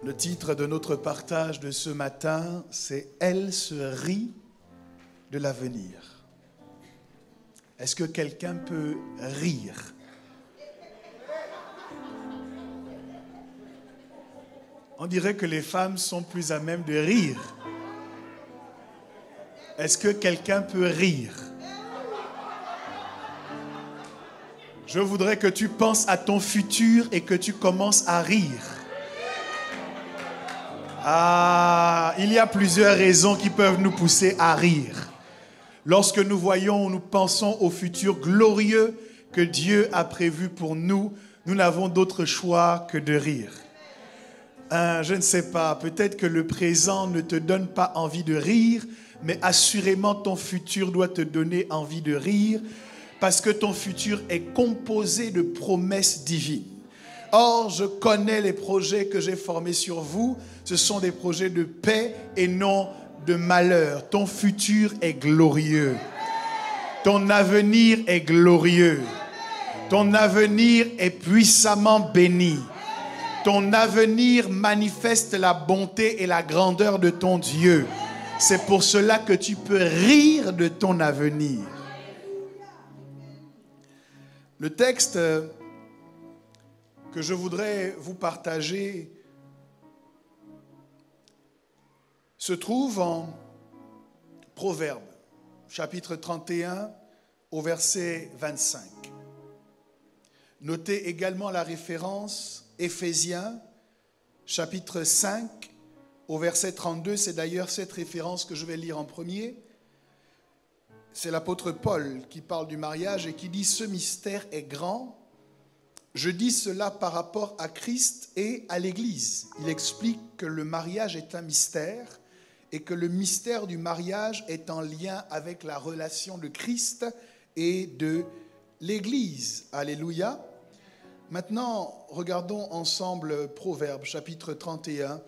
Le titre de notre partage de ce matin, c'est « Elle se rit de l'avenir ». Est-ce que quelqu'un peut rire? On dirait que les femmes sont plus à même de rire. Est-ce que quelqu'un peut rire? Je voudrais que tu penses à ton futur et que tu commences à rire. Il y a plusieurs raisons qui peuvent nous pousser à rire. Lorsque nous voyons, nous pensons au futur glorieux que Dieu a prévu pour nous, nous n'avons d'autre choix que de rire. Je ne sais pas, peut-être que le présent ne te donne pas envie de rire, mais assurément ton futur doit te donner envie de rire, parce que ton futur est composé de promesses divines. Or, je connais les projets que j'ai formés sur vous. Ce sont des projets de paix et non de malheur. Ton futur est glorieux. Ton avenir est glorieux. Ton avenir est puissamment béni. Ton avenir manifeste la bonté et la grandeur de ton Dieu. C'est pour cela que tu peux rire de ton avenir. Le texte que je voudrais vous partager se trouve en Proverbes, chapitre 31, au verset 25. Notez également la référence Éphésiens, chapitre 5, au verset 32. C'est d'ailleurs cette référence que je vais lire en premier. C'est l'apôtre Paul qui parle du mariage et qui dit « Ce mystère est grand ». Je dis cela par rapport à Christ et à l'Église. Il explique que le mariage est un mystère et que le mystère du mariage est en lien avec la relation de Christ et de l'Église. Alléluia. Maintenant, regardons ensemble Proverbes, chapitre 31,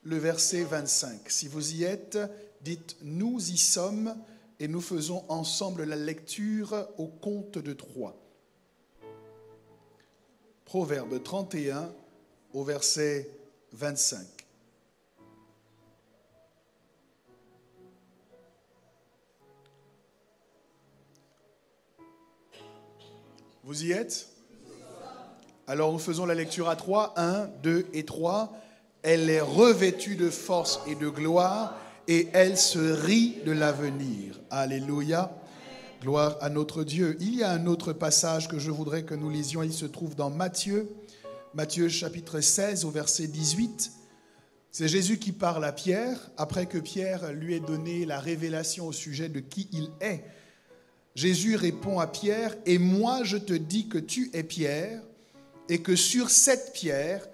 le verset 25. Si vous y êtes, dites « Nous y sommes » et nous faisons ensemble la lecture au compte de 3. Proverbe 31, au verset 25. Vous y êtes? Alors nous faisons la lecture à 3. 1, 2 et 3. Elle est revêtue de force et de gloire et elle se rit de l'avenir. Alléluia. Gloire à notre Dieu. Il y a un autre passage que je voudrais que nous lisions. Il se trouve dans Matthieu. Matthieu chapitre 16 au verset 18. C'est Jésus qui parle à Pierre après que Pierre lui ait donné la révélation au sujet de qui il est. Jésus répond à Pierre « Et moi je te dis que tu es Pierre et que sur cette pierre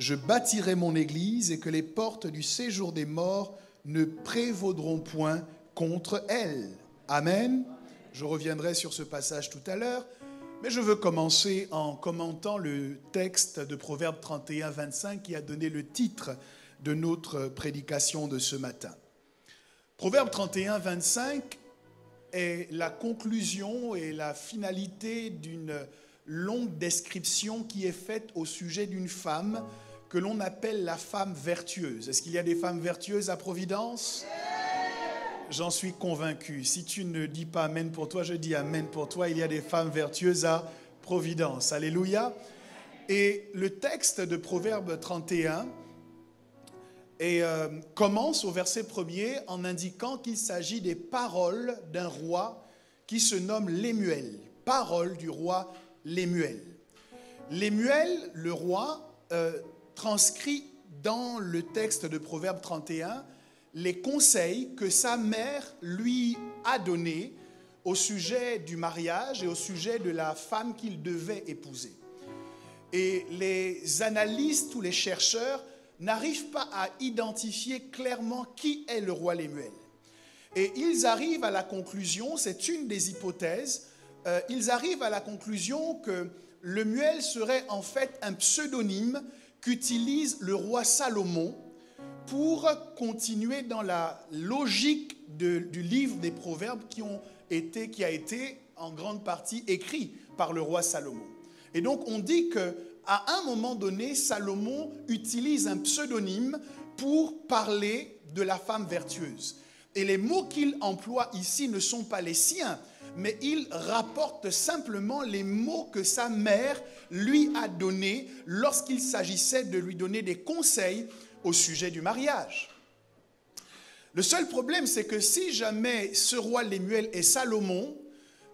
je bâtirai mon église et que les portes du séjour des morts ne prévaudront point contre elle. » Amen. Je reviendrai sur ce passage tout à l'heure, mais je veux commencer en commentant le texte de Proverbe 31, 25 qui a donné le titre de notre prédication de ce matin. Proverbe 31, 25 est la conclusion et la finalité d'une longue description qui est faite au sujet d'une femme que l'on appelle la femme vertueuse. Est-ce qu'il y a des femmes vertueuses à Providence ? J'en suis convaincu. Si tu ne dis pas Amen pour toi, je dis Amen pour toi. Il y a des femmes vertueuses à Providence. Alléluia. Et le texte de Proverbe 31 commence au verset 1er en indiquant qu'il s'agit des paroles d'un roi qui se nomme Lémuel. Paroles du roi Lémuel. Lémuel, le roi, transcrit dans le texte de Proverbe 31 les conseils que sa mère lui a donnés au sujet du mariage et au sujet de la femme qu'il devait épouser. Et les analystes ou les chercheurs n'arrivent pas à identifier clairement qui est le roi Lémuel. Et ils arrivent à la conclusion, c'est une des hypothèses, ils arrivent à la conclusion que Lémuel serait en fait un pseudonyme qu'utilise le roi Salomon pour continuer dans la logique du livre des Proverbes qui a été en grande partie écrit par le roi Salomon. Et donc on dit que à un moment donné, Salomon utilise un pseudonyme pour parler de la femme vertueuse. Et les mots qu'il emploie ici ne sont pas les siens, mais il rapporte simplement les mots que sa mère lui a donnés lorsqu'il s'agissait de lui donner des conseils au sujet du mariage. Le seul problème, c'est que si jamais ce roi Lemuel est Salomon,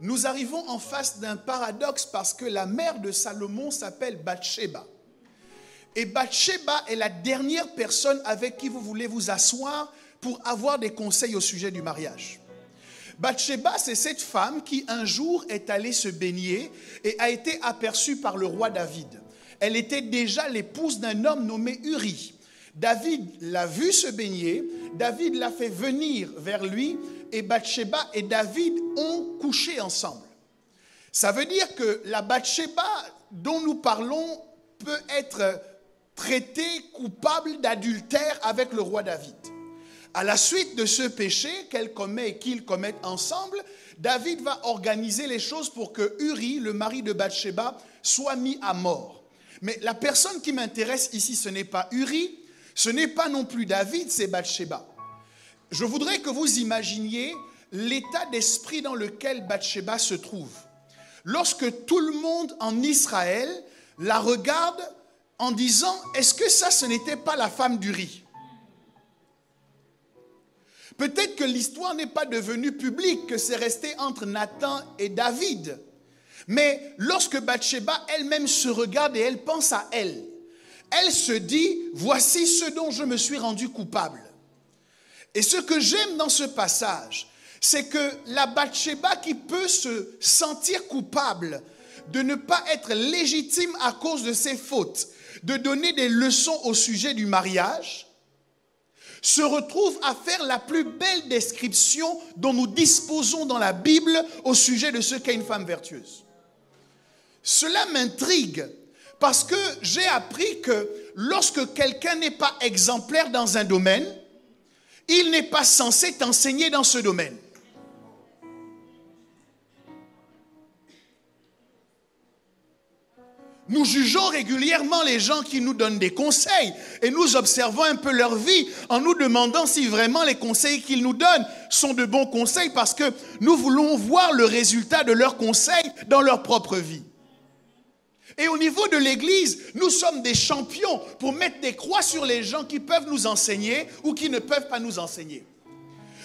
nous arrivons en face d'un paradoxe parce que la mère de Salomon s'appelle Bathsheba. Et Bathsheba est la dernière personne avec qui vous voulez vous asseoir pour avoir des conseils au sujet du mariage. Bathsheba, c'est cette femme qui un jour est allée se baigner et a été aperçue par le roi David. Elle était déjà l'épouse d'un homme nommé Uri. David l'a vue se baigner, David l'a fait venir vers lui et Bathsheba et David ont couché ensemble. Ça veut dire que la Bathsheba dont nous parlons peut être traitée coupable d'adultère avec le roi David. À la suite de ce péché qu'elle commet et qu'ils commettent ensemble, David va organiser les choses pour que Uri, le mari de Bathsheba, soit mis à mort. Mais la personne qui m'intéresse ici, ce n'est pas Uri, ce n'est pas non plus David, c'est Bathsheba. Je voudrais que vous imaginiez l'état d'esprit dans lequel Bathsheba se trouve. Lorsque tout le monde en Israël la regarde en disant « Est-ce que ça, ce n'était pas la femme d'Uri ?» Peut-être que l'histoire n'est pas devenue publique, que c'est resté entre Nathan et David. Mais lorsque Bathsheba elle-même se regarde et elle pense à elle, elle se dit, voici ce dont je me suis rendu coupable. Et ce que j'aime dans ce passage, c'est que la Bathsheba qui peut se sentir coupable de ne pas être légitime à cause de ses fautes, de donner des leçons au sujet du mariage, se retrouve à faire la plus belle description dont nous disposons dans la Bible au sujet de ce qu'est une femme vertueuse. Cela m'intrigue parce que j'ai appris que lorsque quelqu'un n'est pas exemplaire dans un domaine, il n'est pas censé t'enseigner dans ce domaine. Nous jugeons régulièrement les gens qui nous donnent des conseils et nous observons un peu leur vie en nous demandant si vraiment les conseils qu'ils nous donnent sont de bons conseils parce que nous voulons voir le résultat de leurs conseils dans leur propre vie. Et au niveau de l'Église, nous sommes des champions pour mettre des croix sur les gens qui peuvent nous enseigner ou qui ne peuvent pas nous enseigner.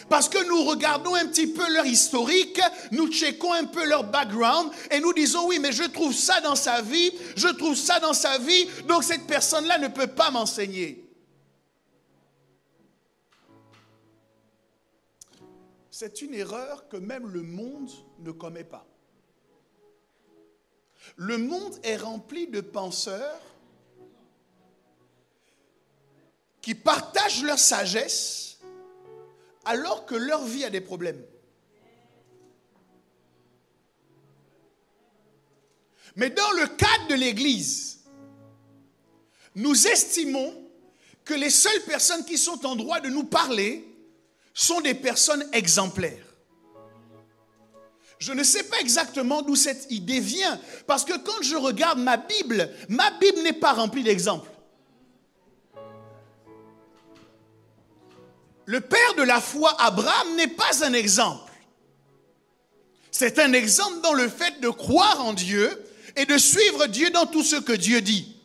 Parce que nous regardons un petit peu leur historique, nous checkons un peu leur background et nous disons oui, mais je trouve ça dans sa vie, je trouve ça dans sa vie, donc cette personne-là ne peut pas m'enseigner. C'est une erreur que même le monde ne commet pas. Le monde est rempli de penseurs qui partagent leur sagesse alors que leur vie a des problèmes. Mais dans le cadre de l'Église, nous estimons que les seules personnes qui sont en droit de nous parler sont des personnes exemplaires. Je ne sais pas exactement d'où cette idée vient, parce que quand je regarde ma Bible n'est pas remplie d'exemples. Le père de la foi, Abraham, n'est pas un exemple. C'est un exemple dans le fait de croire en Dieu et de suivre Dieu dans tout ce que Dieu dit.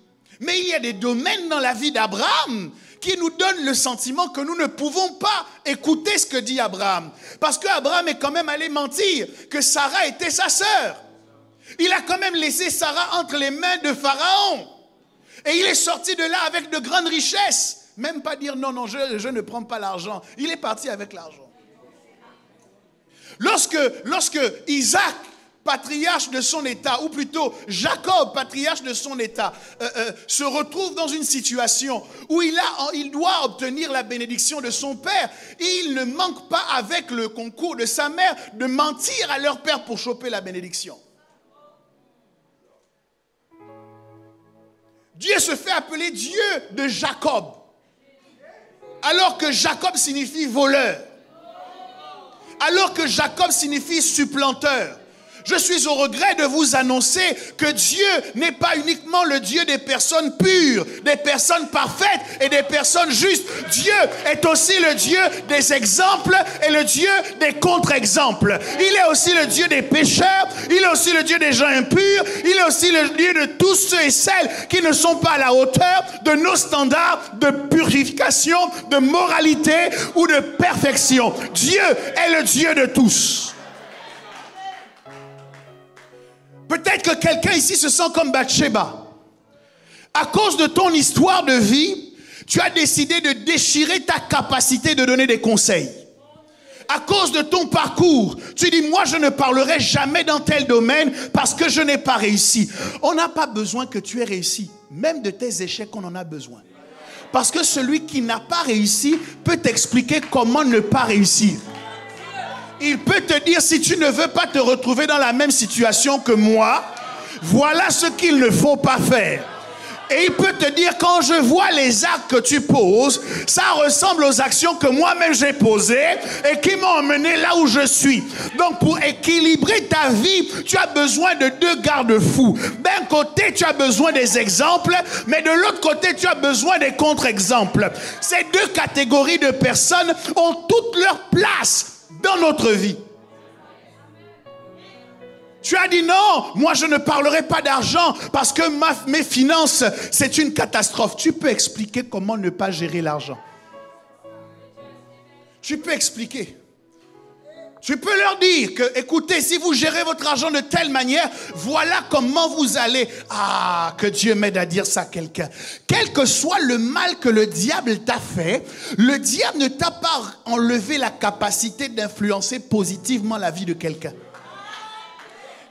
Mais il y a des domaines dans la vie d'Abraham qui nous donnent le sentiment que nous ne pouvons pas écouter ce que dit Abraham. Parce qu'Abraham est quand même allé mentir que Sarah était sa sœur. Il a quand même laissé Sarah entre les mains de Pharaon. Et il est sorti de là avec de grandes richesses. Même pas dire non, je ne prends pas l'argent. Il est parti avec l'argent. Lorsque Isaac, patriarche de son état, ou plutôt Jacob, patriarche de son état, se retrouve dans une situation où il doit obtenir la bénédiction de son père, il ne manque pas, avec le concours de sa mère, de mentir à leur père pour choper la bénédiction. Dieu se fait appeler Dieu de Jacob, alors que Jacob signifie voleur, alors que Jacob signifie supplanteur. Je suis au regret de vous annoncer que Dieu n'est pas uniquement le Dieu des personnes pures, des personnes parfaites et des personnes justes. Dieu est aussi le Dieu des exemples et le Dieu des contre-exemples. Il est aussi le Dieu des pécheurs, il est aussi le Dieu des gens impurs, il est aussi le Dieu de tous ceux et celles qui ne sont pas à la hauteur de nos standards de purification, de moralité ou de perfection. Dieu est le Dieu de tous. Peut-être que quelqu'un ici se sent comme Bathsheba. À cause de ton histoire de vie, tu as décidé de déchirer ta capacité de donner des conseils. À cause de ton parcours, tu dis, moi je ne parlerai jamais dans tel domaine parce que je n'ai pas réussi. On n'a pas besoin que tu aies réussi. Même de tes échecs, on en a besoin. Parce que celui qui n'a pas réussi peut t'expliquer comment ne pas réussir. Il peut te dire, si tu ne veux pas te retrouver dans la même situation que moi, voilà ce qu'il ne faut pas faire. Et il peut te dire, quand je vois les actes que tu poses, ça ressemble aux actions que moi-même j'ai posées et qui m'ont emmené là où je suis. Donc pour équilibrer ta vie, tu as besoin de deux garde-fous. D'un côté, tu as besoin des exemples, mais de l'autre côté, tu as besoin des contre-exemples. Ces deux catégories de personnes ont toute leur place dans notre vie. Tu as dit non, moi je ne parlerai pas d'argent parce que mes finances, c'est une catastrophe. Tu peux expliquer comment ne pas gérer l'argent. Tu peux expliquer. Tu peux leur dire que, écoutez, si vous gérez votre argent de telle manière, voilà comment vous allez. Ah, que Dieu m'aide à dire ça à quelqu'un. Quel que soit le mal que le diable t'a fait, le diable ne t'a pas enlevé la capacité d'influencer positivement la vie de quelqu'un.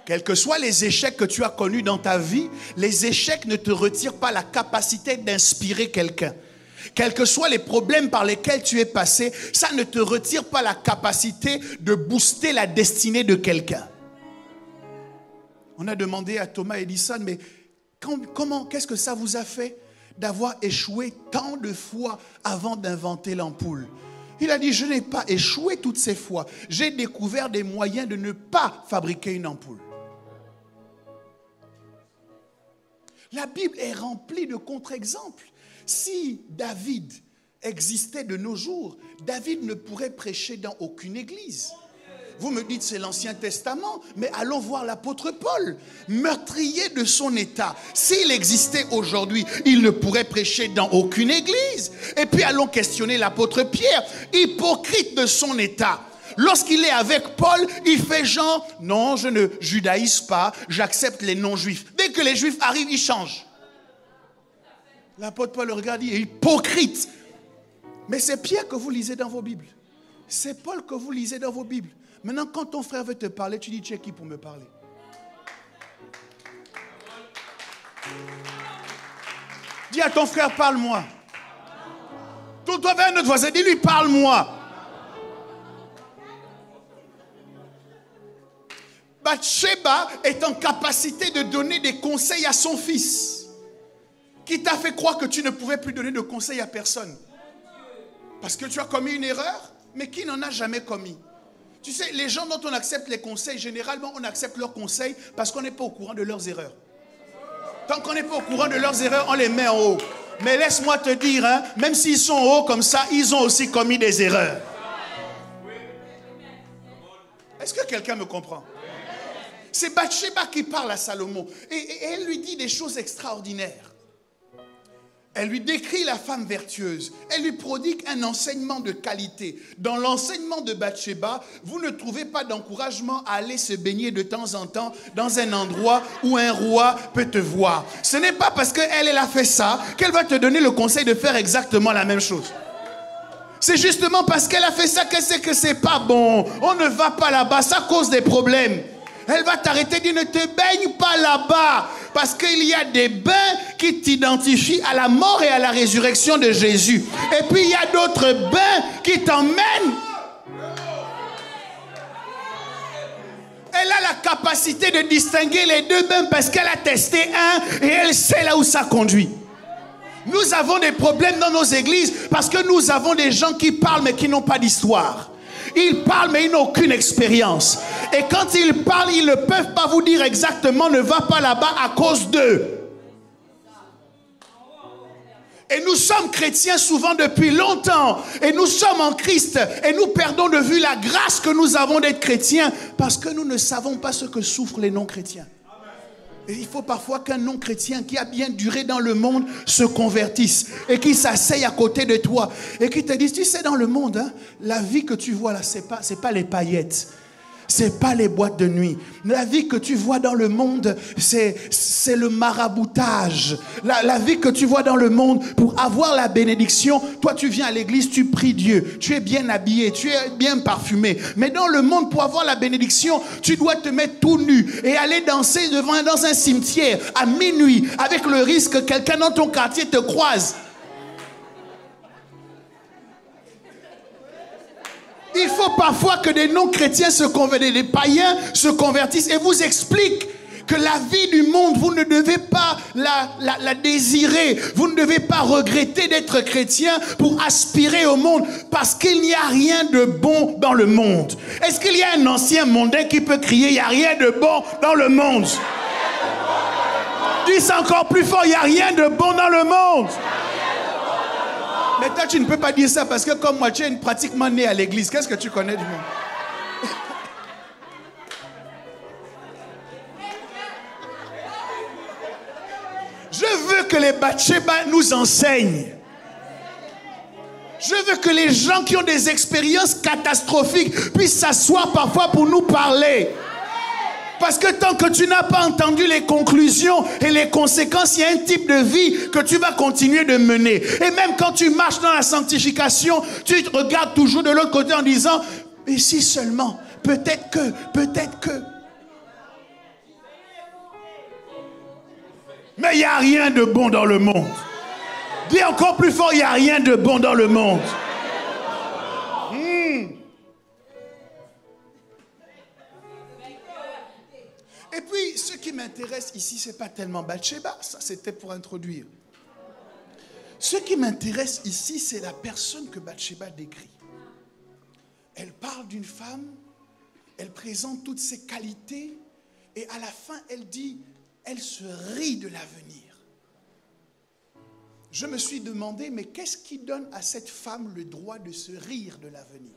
Quels que soient les échecs que tu as connus dans ta vie, les échecs ne te retirent pas la capacité d'inspirer quelqu'un. Quels que soient les problèmes par lesquels tu es passé, ça ne te retire pas la capacité de booster la destinée de quelqu'un. On a demandé à Thomas Edison, mais qu'est-ce que ça vous a fait d'avoir échoué tant de fois avant d'inventer l'ampoule? Il a dit, je n'ai pas échoué toutes ces fois. J'ai découvert des moyens de ne pas fabriquer une ampoule. La Bible est remplie de contre-exemples. Si David existait de nos jours, David ne pourrait prêcher dans aucune église. Vous me dites c'est l'Ancien Testament, mais allons voir l'apôtre Paul, meurtrier de son état. S'il existait aujourd'hui, il ne pourrait prêcher dans aucune église. Et puis allons questionner l'apôtre Pierre, hypocrite de son état. Lorsqu'il est avec Paul, il fait genre, non, je ne judaïse pas, j'accepte les non-juifs. Dès que les juifs arrivent, il change. L'apôtre Paul le regarde, il est hypocrite. Mais c'est Pierre que vous lisez dans vos Bibles. C'est Paul que vous lisez dans vos Bibles. Maintenant, quand ton frère veut te parler, tu dis, tu es qui pour me parler? Dis à ton frère, parle-moi. Tourne-toi vers un autre voisin, dis-lui, parle-moi. Bathsheba est en capacité de donner des conseils à son fils. Qui t'a fait croire que tu ne pouvais plus donner de conseils à personne? Parce que tu as commis une erreur, mais qui n'en a jamais commis? Tu sais, les gens dont on accepte les conseils, généralement on accepte leurs conseils parce qu'on n'est pas au courant de leurs erreurs. Tant qu'on n'est pas au courant de leurs erreurs, on les met en haut. Mais laisse-moi te dire, hein, même s'ils sont en haut comme ça, ils ont aussi commis des erreurs. Est-ce que quelqu'un me comprend? C'est Bathsheba qui parle à Salomon et elle lui dit des choses extraordinaires. Elle lui décrit la femme vertueuse. Elle lui prodigue un enseignement de qualité. Dans l'enseignement de Bathsheba, vous ne trouvez pas d'encouragement à aller se baigner de temps en temps dans un endroit où un roi peut te voir. Ce n'est pas parce qu'elle a fait ça qu'elle va te donner le conseil de faire exactement la même chose. C'est justement parce qu'elle a fait ça qu'elle sait que c'est pas bon. On ne va pas là-bas, ça cause des problèmes. Elle va t'arrêter, dit ne te baigne pas là-bas. Parce qu'il y a des bains qui t'identifient à la mort et à la résurrection de Jésus. Et puis il y a d'autres bains qui t'emmènent. Elle a la capacité de distinguer les deux bains parce qu'elle a testé un et elle sait là où ça conduit. Nous avons des problèmes dans nos églises parce que nous avons des gens qui parlent mais qui n'ont pas d'histoire. Ils parlent, mais ils n'ont aucune expérience. Et quand ils parlent, ils ne peuvent pas vous dire exactement ne va pas là-bas à cause d'eux. Et nous sommes chrétiens souvent depuis longtemps. Et nous sommes en Christ. Et nous perdons de vue la grâce que nous avons d'être chrétiens parce que nous ne savons pas ce que souffrent les non-chrétiens. Et il faut parfois qu'un non-chrétien qui a bien duré dans le monde se convertisse et qui s'asseye à côté de toi et qui te dise, tu sais, dans le monde, hein, la vie que tu vois là, c'est pas les paillettes. C'est pas les boîtes de nuit. La vie que tu vois dans le monde, c'est le maraboutage. La vie que tu vois dans le monde, pour avoir la bénédiction, toi tu viens à l'église, tu pries Dieu, tu es bien habillé, tu es bien parfumé. Mais dans le monde, pour avoir la bénédiction, tu dois te mettre tout nu et aller danser dans un cimetière à minuit, avec le risque que quelqu'un dans ton quartier te croise. Il faut parfois que des non-chrétiens se convertissent, des païens se convertissent et vous expliquent que la vie du monde, vous ne devez pas la désirer. Vous ne devez pas regretter d'être chrétien pour aspirer au monde parce qu'il n'y a rien de bon dans le monde. Est-ce qu'il y a un ancien mondain qui peut crier « il n'y a rien de bon dans le monde » ? Dis encore plus fort, il n'y a rien de bon dans le monde. Mais toi, tu ne peux pas dire ça parce que comme moi, tu es pratiquement né à l'église. Qu'est-ce que tu connais du monde? Je veux que les Bathsheba nous enseignent. Je veux que les gens qui ont des expériences catastrophiques puissent s'asseoir parfois pour nous parler. Parce que tant que tu n'as pas entendu les conclusions et les conséquences, il y a un type de vie que tu vas continuer de mener. Et même quand tu marches dans la sanctification, tu te regardes toujours de l'autre côté en disant, mais si seulement, peut-être que. Mais il n'y a rien de bon dans le monde. Dis encore plus fort, il n'y a rien de bon dans le monde. Et puis, ce qui m'intéresse ici, ce n'est pas tellement Bathsheba, ça c'était pour introduire. Ce qui m'intéresse ici, c'est la personne que Bathsheba décrit. Elle parle d'une femme, elle présente toutes ses qualités, et à la fin, elle dit, elle se rit de l'avenir. Je me suis demandé, mais qu'est-ce qui donne à cette femme le droit de se rire de l'avenir?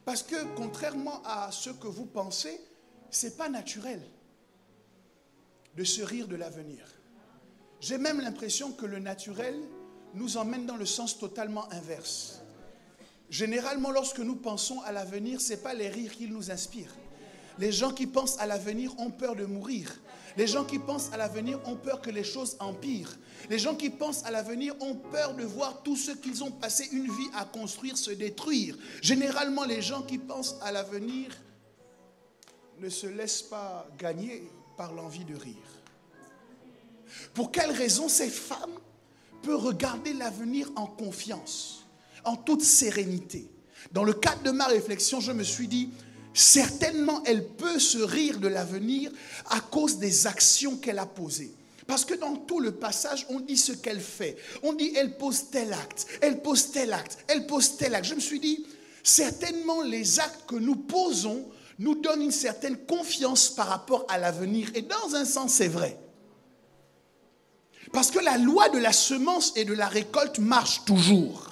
Parce que, contrairement à ce que vous pensez, ce n'est pas naturel de se rire de l'avenir. J'ai même l'impression que le naturel nous emmène dans le sens totalement inverse. Généralement, lorsque nous pensons à l'avenir, ce n'est pas les rires qui nous inspirent. Les gens qui pensent à l'avenir ont peur de mourir. Les gens qui pensent à l'avenir ont peur que les choses empirent. Les gens qui pensent à l'avenir ont peur de voir tous ceux qu'ils ont passé une vie à construire se détruire. Généralement, les gens qui pensent à l'avenir ne se laisse pas gagner par l'envie de rire. Pour quelle raison cette femme peut regarder l'avenir en confiance, en toute sérénité? Dans le cadre de ma réflexion, je me suis dit, certainement elle peut se rire de l'avenir à cause des actions qu'elle a posées. Parce que dans tout le passage, on dit ce qu'elle fait. On dit, elle pose tel acte, elle pose tel acte, elle pose tel acte. Je me suis dit, certainement les actes que nous posons nous donne une certaine confiance par rapport à l'avenir. Et dans un sens, c'est vrai. Parce que la loi de la semence et de la récolte marche toujours.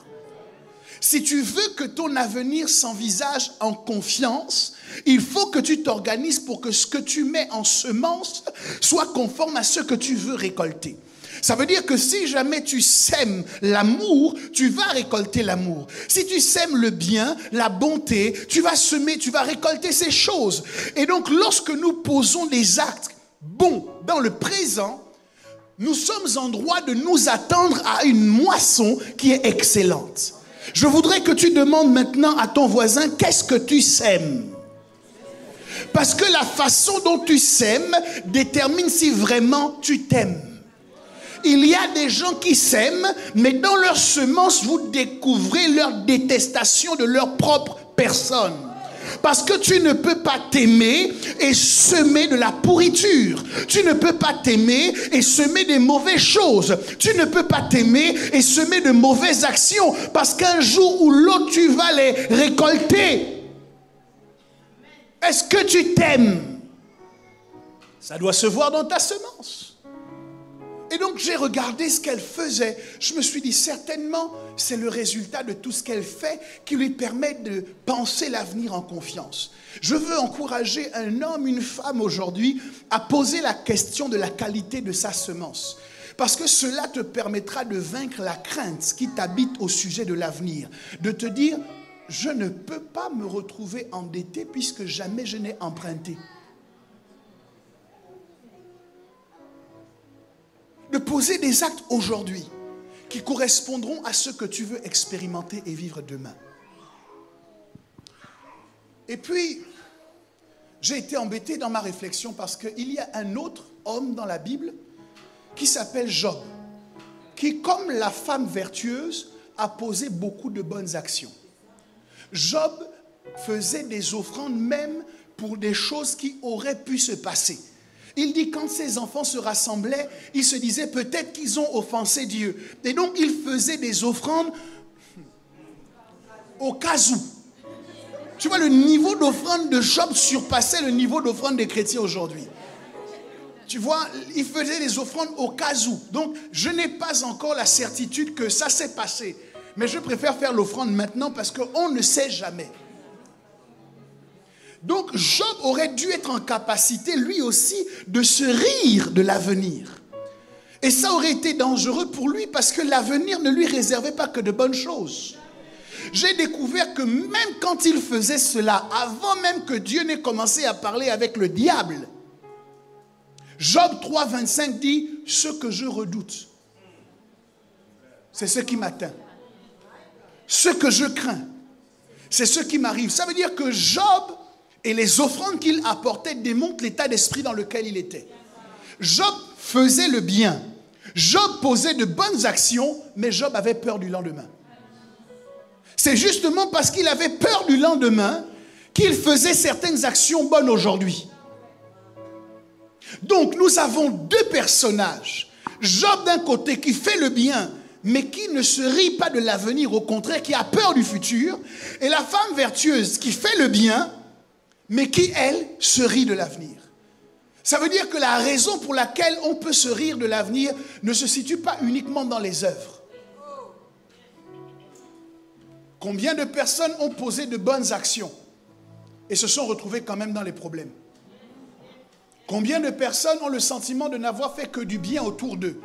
Si tu veux que ton avenir s'envisage en confiance, il faut que tu t'organises pour que ce que tu mets en semence soit conforme à ce que tu veux récolter. Ça veut dire que si jamais tu sèmes l'amour, tu vas récolter l'amour. Si tu sèmes le bien, la bonté, tu vas semer, tu vas récolter ces choses. Et donc, lorsque nous posons des actes bons dans le présent, nous sommes en droit de nous attendre à une moisson qui est excellente. Je voudrais que tu demandes maintenant à ton voisin, qu'est-ce que tu sèmes? Parce que la façon dont tu sèmes détermine si vraiment tu t'aimes. Il y a des gens qui s'aiment, mais dans leur semence, vous découvrez leur détestation de leur propre personne. Parce que tu ne peux pas t'aimer et semer de la pourriture. Tu ne peux pas t'aimer et semer des mauvaises choses. Tu ne peux pas t'aimer et semer de mauvaises actions. Parce qu'un jour ou l'autre, tu vas les récolter. Est-ce que tu t'aimes? Ça doit se voir dans ta semence. Et donc j'ai regardé ce qu'elle faisait. Je me suis dit, certainement, c'est le résultat de tout ce qu'elle fait qui lui permet de penser l'avenir en confiance. Je veux encourager un homme, une femme aujourd'hui à poser la question de la qualité de sa semence. Parce que cela te permettra de vaincre la crainte qui t'habite au sujet de l'avenir. De te dire, je ne peux pas me retrouver endetté puisque jamais je n'ai emprunté. De poser des actes aujourd'hui qui correspondront à ce que tu veux expérimenter et vivre demain. Et puis, j'ai été embêté dans ma réflexion parce qu'il y a un autre homme dans la Bible qui s'appelle Job, qui, comme la femme vertueuse, a posé beaucoup de bonnes actions. Job faisait des offrandes même pour des choses qui auraient pu se passer. Il dit quand ses enfants se rassemblaient, il se disait peut-être qu'ils ont offensé Dieu. Et donc il faisait des offrandes au cas où. Tu vois, le niveau d'offrande de Job surpassait le niveau d'offrande des chrétiens aujourd'hui. Tu vois, il faisait des offrandes au cas où. Donc je n'ai pas encore la certitude que ça s'est passé. Mais je préfère faire l'offrande maintenant parce qu'on ne sait jamais. Donc Job aurait dû être en capacité, lui aussi, de se rire de l'avenir. Et ça aurait été dangereux pour lui parce que l'avenir ne lui réservait pas que de bonnes choses. J'ai découvert que même quand il faisait cela, avant même que Dieu n'ait commencé à parler avec le diable, Job 3, 25 dit « Ce que je redoute, c'est ce qui m'atteint. Ce que je crains, c'est ce qui m'arrive. » Ça veut dire que Job et les offrandes qu'il apportait démontrent l'état d'esprit dans lequel il était. Job faisait le bien. Job posait de bonnes actions, mais Job avait peur du lendemain. C'est justement parce qu'il avait peur du lendemain qu'il faisait certaines actions bonnes aujourd'hui. Donc nous avons deux personnages. Job d'un côté qui fait le bien, mais qui ne se rit pas de l'avenir, au contraire, qui a peur du futur. Et la femme vertueuse qui fait le bien, mais qui, elle, se rit de l'avenir. Ça veut dire que la raison pour laquelle on peut se rire de l'avenir ne se situe pas uniquement dans les œuvres. Combien de personnes ont posé de bonnes actions et se sont retrouvées quand même dans les problèmes? Combien de personnes ont le sentiment de n'avoir fait que du bien autour d'eux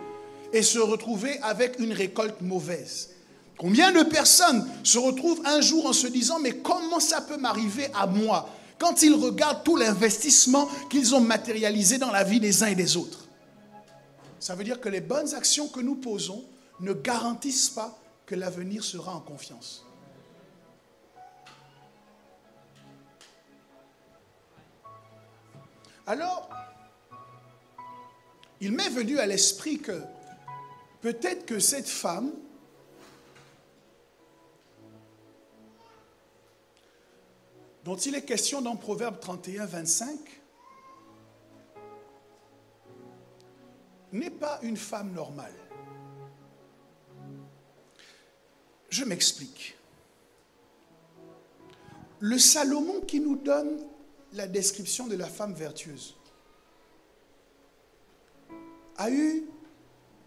et se retrouver avec une récolte mauvaise? Combien de personnes se retrouvent un jour en se disant « Mais comment ça peut m'arriver à moi ?» quand ils regardent tout l'investissement qu'ils ont matérialisé dans la vie des uns et des autres. Ça veut dire que les bonnes actions que nous posons ne garantissent pas que l'avenir sera en confiance. Alors, il m'est venu à l'esprit que peut-être que cette femme dont il est question dans Proverbe 31, 25, n'est pas une femme normale. Je m'explique. Le Salomon qui nous donne la description de la femme vertueuse a eu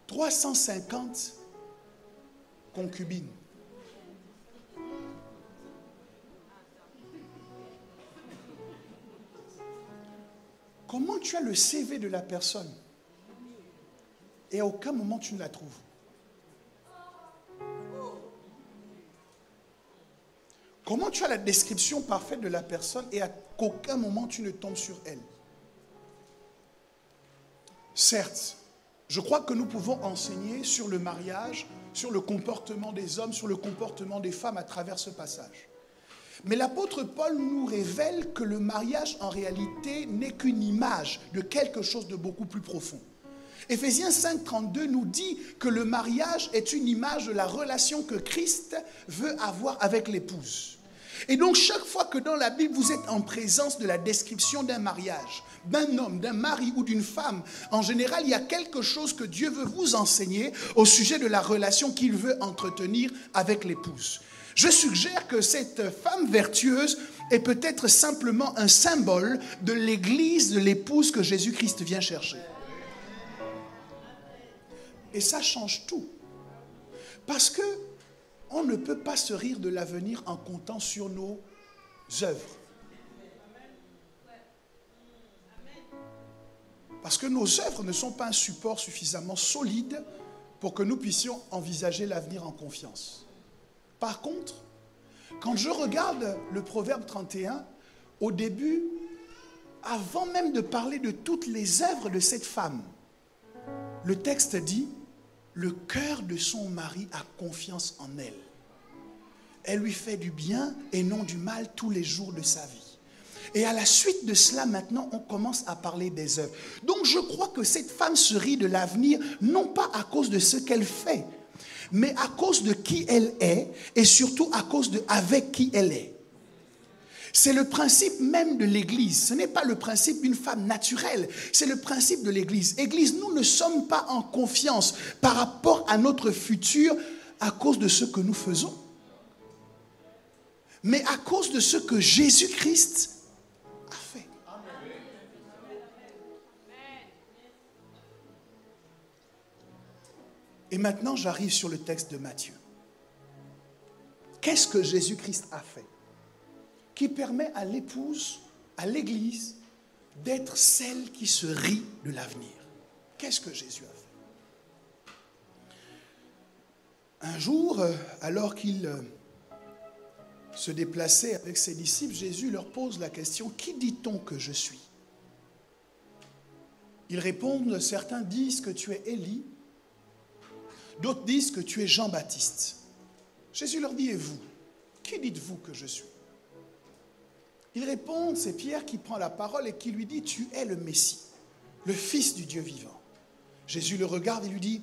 350 concubines. Comment tu as le CV de la personne et à aucun moment tu ne la trouves? Comment tu as la description parfaite de la personne et à aucun moment tu ne tombes sur elle? Certes, je crois que nous pouvons enseigner sur le mariage, sur le comportement des hommes, sur le comportement des femmes à travers ce passage. Mais l'apôtre Paul nous révèle que le mariage, en réalité, n'est qu'une image de quelque chose de beaucoup plus profond. Éphésiens 5, 32 nous dit que le mariage est une image de la relation que Christ veut avoir avec l'épouse. Et donc, chaque fois que dans la Bible, vous êtes en présence de la description d'un mariage, d'un homme, d'un mari ou d'une femme, en général, il y a quelque chose que Dieu veut vous enseigner au sujet de la relation qu'il veut entretenir avec l'épouse. Je suggère que cette femme vertueuse est peut-être simplement un symbole de l'église, de l'épouse que Jésus-Christ vient chercher. Et ça change tout. Parce que on ne peut pas se rire de l'avenir en comptant sur nos œuvres. Parce que nos œuvres ne sont pas un support suffisamment solide pour que nous puissions envisager l'avenir en confiance. Par contre, quand je regarde le Proverbe 31, au début, avant même de parler de toutes les œuvres de cette femme, le texte dit « Le cœur de son mari a confiance en elle. Elle lui fait du bien et non du mal tous les jours de sa vie. » Et à la suite de cela, maintenant, on commence à parler des œuvres. Donc je crois que cette femme se rit de l'avenir, non pas à cause de ce qu'elle fait, mais à cause de qui elle est et surtout à cause de avec qui elle est. C'est le principe même de l'Église. Ce n'est pas le principe d'une femme naturelle, c'est le principe de l'Église. Église, nous ne sommes pas en confiance par rapport à notre futur à cause de ce que nous faisons, mais à cause de ce que Jésus-Christ a fait. Et maintenant, j'arrive sur le texte de Matthieu. Qu'est-ce que Jésus-Christ a fait qui permet à l'épouse, à l'Église, d'être celle qui se rit de l'avenir? Qu'est-ce que Jésus a fait? Un jour, alors qu'il se déplaçait avec ses disciples, Jésus leur pose la question « Qui dit-on que je suis ?» Ils répondent, certains disent que tu es Élie, d'autres disent que tu es Jean-Baptiste. Jésus leur dit, et vous, qui dites-vous que je suis? Ils répondent, c'est Pierre qui prend la parole et qui lui dit, tu es le Messie, le Fils du Dieu vivant. Jésus le regarde et lui dit,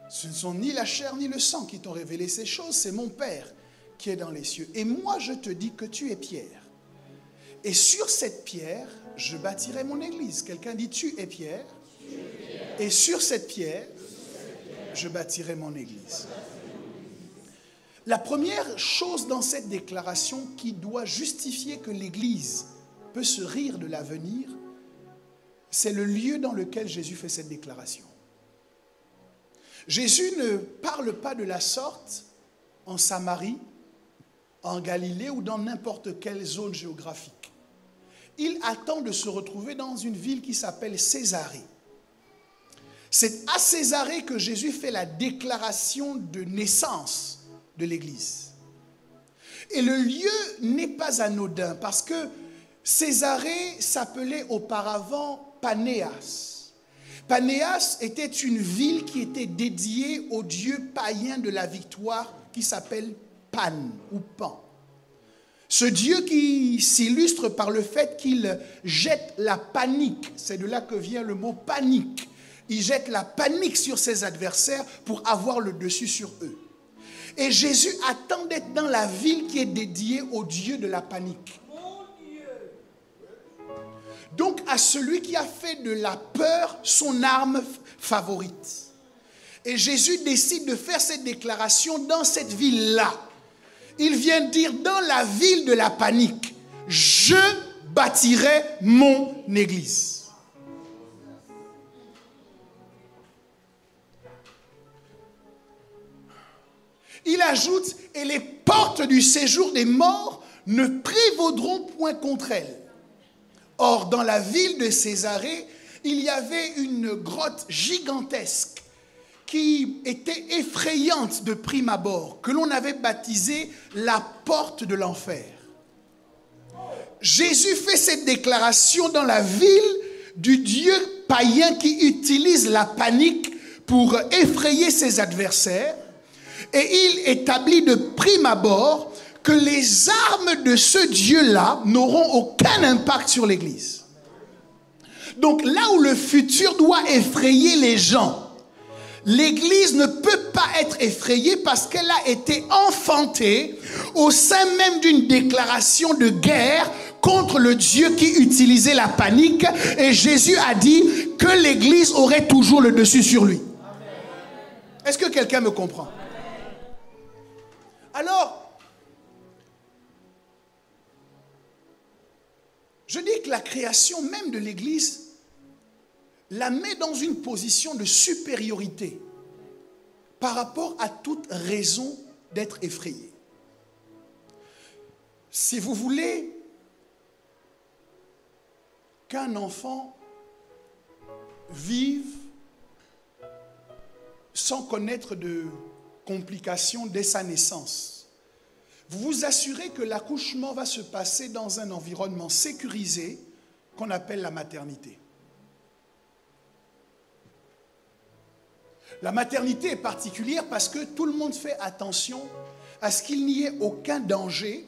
ce ne sont ni la chair ni le sang qui t'ont révélé ces choses, c'est mon Père qui est dans les cieux. Et moi je te dis que tu es Pierre. Et sur cette pierre, je bâtirai mon église. Quelqu'un dit, tu es Pierre. Et sur cette pierre, je bâtirai mon église. La première chose dans cette déclaration qui doit justifier que l'église peut se rire de l'avenir, c'est le lieu dans lequel Jésus fait cette déclaration. Jésus ne parle pas de la sorte en Samarie, en Galilée ou dans n'importe quelle zone géographique. Il attend de se retrouver dans une ville qui s'appelle Césarée. C'est à Césarée que Jésus fait la déclaration de naissance de l'Église. Et le lieu n'est pas anodin parce que Césarée s'appelait auparavant Panéas. Panéas était une ville qui était dédiée au dieu païen de la victoire qui s'appelle Pan ou Pan. Ce dieu qui s'illustre par le fait qu'il jette la panique, c'est de là que vient le mot panique. Il jette la panique sur ses adversaires pour avoir le dessus sur eux. Et Jésus attend d'être dans la ville qui est dédiée au Dieu de la panique. Donc à celui qui a fait de la peur son arme favorite. Et Jésus décide de faire cette déclaration dans cette ville-là. Il vient dire dans la ville de la panique, je bâtirai mon église. Il ajoute, et les portes du séjour des morts ne prévaudront point contre elle. Or, dans la ville de Césarée, il y avait une grotte gigantesque qui était effrayante de prime abord, que l'on avait baptisée la porte de l'enfer. Jésus fait cette déclaration dans la ville du Dieu païen qui utilise la panique pour effrayer ses adversaires. Et il établit de prime abord que les armes de ce Dieu-là n'auront aucun impact sur l'Église. Donc là où le futur doit effrayer les gens, l'Église ne peut pas être effrayée parce qu'elle a été enfantée au sein même d'une déclaration de guerre contre le Dieu qui utilisait la panique. Et Jésus a dit que l'Église aurait toujours le dessus sur lui. Est-ce que quelqu'un me comprend? Alors, Je dis que la création même de l'Église la met dans une position de supériorité par rapport à toute raison d'être effrayé. Si vous voulez qu'un enfant vive sans connaître de complications dès sa naissance, vous vous assurez que l'accouchement va se passer dans un environnement sécurisé qu'on appelle la maternité. La maternité est particulière parce que tout le monde fait attention à ce qu'il n'y ait aucun danger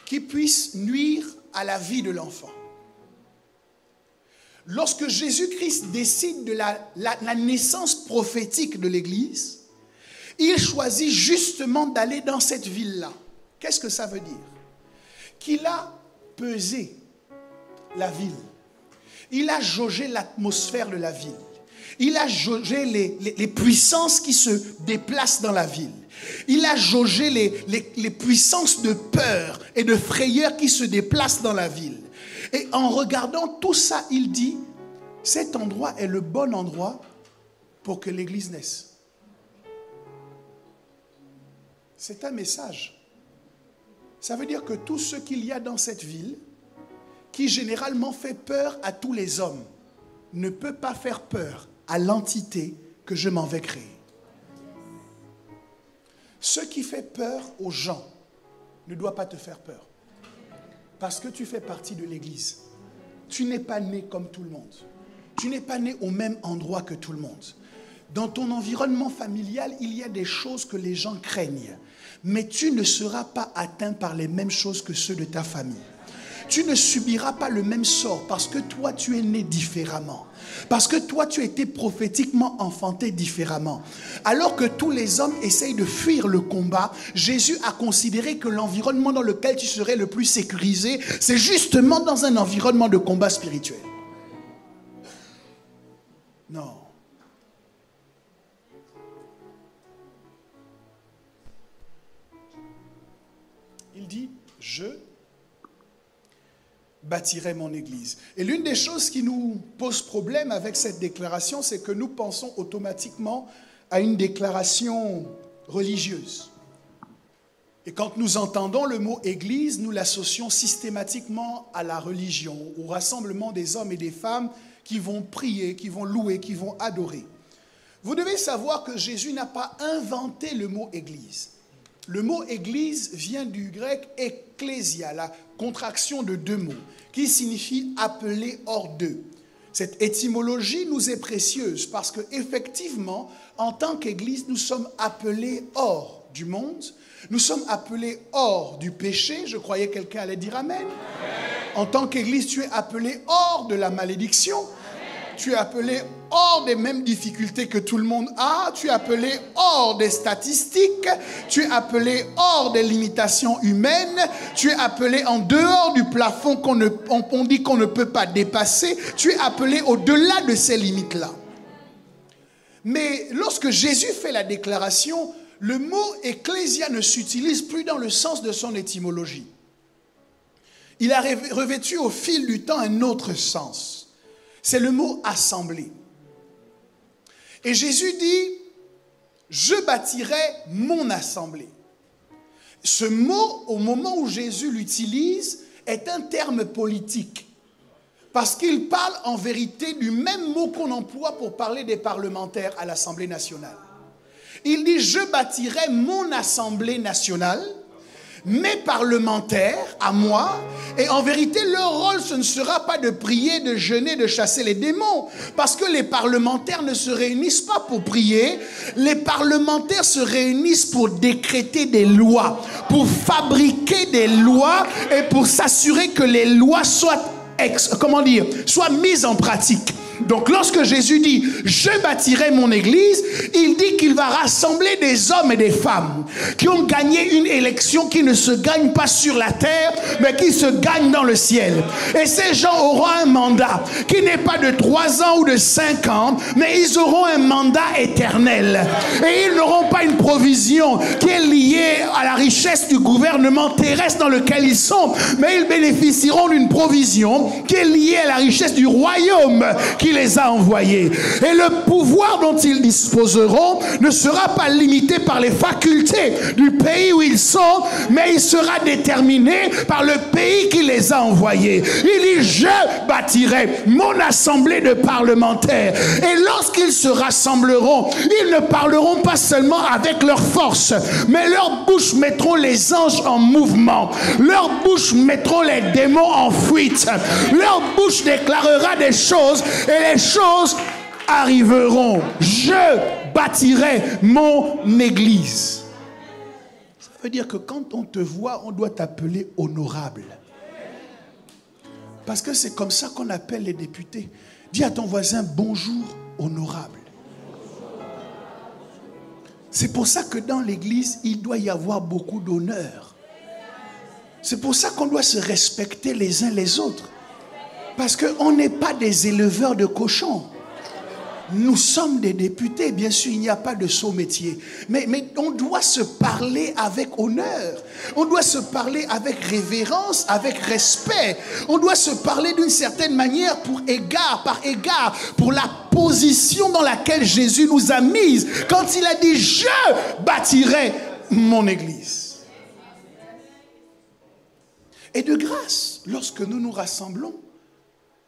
qui puisse nuire à la vie de l'enfant. Lorsque Jésus-Christ décide de la naissance prophétique de l'Église, il choisit justement d'aller dans cette ville-là. Qu'est-ce que ça veut dire? Qu'il a pesé la ville. Il a jaugé l'atmosphère de la ville. Il a jaugé les puissances qui se déplacent dans la ville. Il a jaugé les puissances de peur et de frayeur qui se déplacent dans la ville. Et en regardant tout ça, il dit, cet endroit est le bon endroit pour que l'Église naisse. C'est un message. Ça veut dire que tout ce qu'il y a dans cette ville, qui généralement fait peur à tous les hommes, ne peut pas faire peur à l'entité que je m'en vais créer. Ce qui fait peur aux gens ne doit pas te faire peur. Parce que tu fais partie de l'Église. Tu n'es pas né comme tout le monde. Tu n'es pas né au même endroit que tout le monde. Dans ton environnement familial, il y a des choses que les gens craignent. Mais tu ne seras pas atteint par les mêmes choses que ceux de ta famille. Tu ne subiras pas le même sort parce que toi, tu es né différemment. Parce que toi, tu as été prophétiquement enfanté différemment. Alors que tous les hommes essayent de fuir le combat, Jésus a considéré que l'environnement dans lequel tu serais le plus sécurisé, c'est justement dans un environnement de combat spirituel. Non. Il dit, je bâtirai mon église. Et l'une des choses qui nous pose problème avec cette déclaration, c'est que nous pensons automatiquement à une déclaration religieuse. Et quand nous entendons le mot église, nous l'associons systématiquement à la religion, au rassemblement des hommes et des femmes qui vont prier, qui vont louer, qui vont adorer. Vous devez savoir que Jésus n'a pas inventé le mot église. Le mot église vient du grec ecclésia, la contraction de deux mots, qui signifie appeler hors d'eux. Cette étymologie nous est précieuse parce qu'effectivement, en tant qu'église, nous sommes appelés hors du monde, nous sommes appelés hors du péché. Je croyais que quelqu'un allait dire amen. En tant qu'église, tu es appelé hors de la malédiction. Tu es appelé hors des mêmes difficultés que tout le monde a. Tu es appelé hors des statistiques. Tu es appelé hors des limitations humaines. Tu es appelé en dehors du plafond on dit qu'on ne peut pas dépasser. Tu es appelé au-delà de ces limites-là. Mais lorsque Jésus fait la déclaration, le mot ecclésia ne s'utilise plus dans le sens de son étymologie. Il a revêtu au fil du temps un autre sens. C'est le mot assemblée. Et Jésus dit, je bâtirai mon assemblée. Ce mot, au moment où Jésus l'utilise, est un terme politique. Parce qu'il parle en vérité du même mot qu'on emploie pour parler des parlementaires à l'Assemblée nationale. Il dit, je bâtirai mon Assemblée nationale, mes parlementaires à moi, et en vérité leur rôle ce ne sera pas de prier, de jeûner, de chasser les démons, parce que les parlementaires ne se réunissent pas pour prier, les parlementaires se réunissent pour décréter des lois, pour fabriquer des lois et pour s'assurer que les lois soient mises en pratique. Donc lorsque Jésus dit « Je bâtirai mon église », il dit qu'il va rassembler des hommes et des femmes qui ont gagné une élection qui ne se gagne pas sur la terre, mais qui se gagne dans le ciel. Et ces gens auront un mandat qui n'est pas de 3 ans ou de 5 ans, mais ils auront un mandat éternel. Et ils n'auront pas une provision qui est liée à la richesse du gouvernement terrestre dans lequel ils sont, mais ils bénéficieront d'une provision qui est liée à la richesse du royaume qui les a envoyés. Et le pouvoir dont ils disposeront ne sera pas limité par les facultés du pays où ils sont, mais il sera déterminé par le pays qui les a envoyés. Il dit, je bâtirai mon assemblée de parlementaires. Et lorsqu'ils se rassembleront, ils ne parleront pas seulement avec leur force, mais leurs bouches mettront les anges en mouvement. Leurs bouches mettront les démons en fuite. Leur bouche déclarera des choses et les choses arriveront. Je bâtirai mon église. Ça veut dire que quand on te voit, on doit t'appeler honorable. Parce que c'est comme ça qu'on appelle les députés. Dis à ton voisin, bonjour, honorable. C'est pour ça que dans l'église, il doit y avoir beaucoup d'honneur. C'est pour ça qu'on doit se respecter les uns les autres. Parce qu'on n'est pas des éleveurs de cochons. Nous sommes des députés, bien sûr, il n'y a pas de saut métier. Mais on doit se parler avec honneur. On doit se parler avec révérence, avec respect. On doit se parler d'une certaine manière par égard pour la position dans laquelle Jésus nous a mis. Quand il a dit, je bâtirai mon église. Et de grâce, lorsque nous nous rassemblons,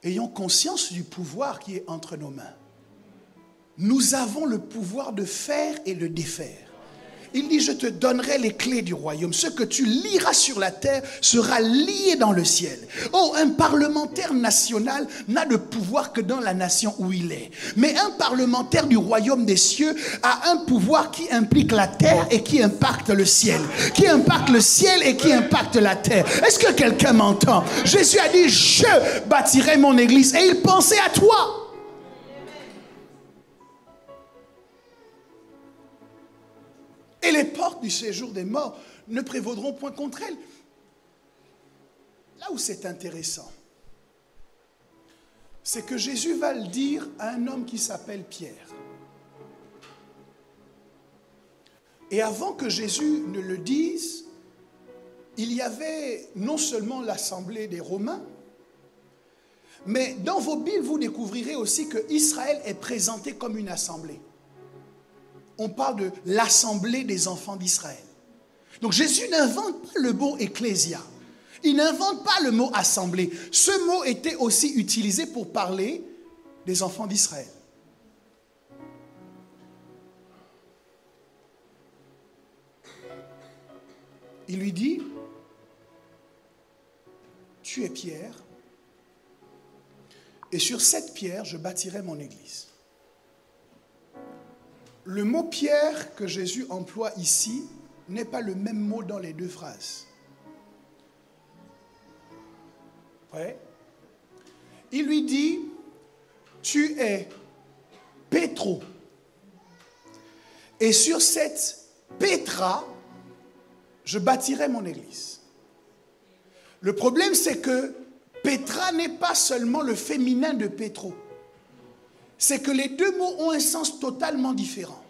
ayons conscience du pouvoir qui est entre nos mains. Nous avons le pouvoir de faire et de défaire. Il dit, je te donnerai les clés du royaume. Ce que tu lieras sur la terre sera lié dans le ciel. Oh, un parlementaire national n'a de pouvoir que dans la nation où il est. Mais un parlementaire du royaume des cieux a un pouvoir qui implique la terre et qui impacte le ciel. Qui impacte le ciel et qui impacte la terre. Est-ce que quelqu'un m'entend? Jésus a dit, je bâtirai mon église. Et il pensait à toi. Et les portes du séjour des morts ne prévaudront point contre elle. Là où c'est intéressant, c'est que Jésus va le dire à un homme qui s'appelle Pierre. Et avant que Jésus ne le dise, il y avait non seulement l'assemblée des Romains, mais dans vos Bibles, vous découvrirez aussi que Israël est présenté comme une assemblée. On parle de l'assemblée des enfants d'Israël. Donc Jésus n'invente pas le mot ecclésia. Il n'invente pas le mot assemblée. Ce mot était aussi utilisé pour parler des enfants d'Israël. Il lui dit, tu es Pierre, et sur cette pierre, je bâtirai mon église. Le mot Pierre que Jésus emploie ici n'est pas le même mot dans les deux phrases. Ouais. Il lui dit, tu es Pétro. Et sur cette Pétra, je bâtirai mon église. Le problème, c'est que Pétra n'est pas seulement le féminin de Pétro. C'est que les deux mots ont un sens totalement différent.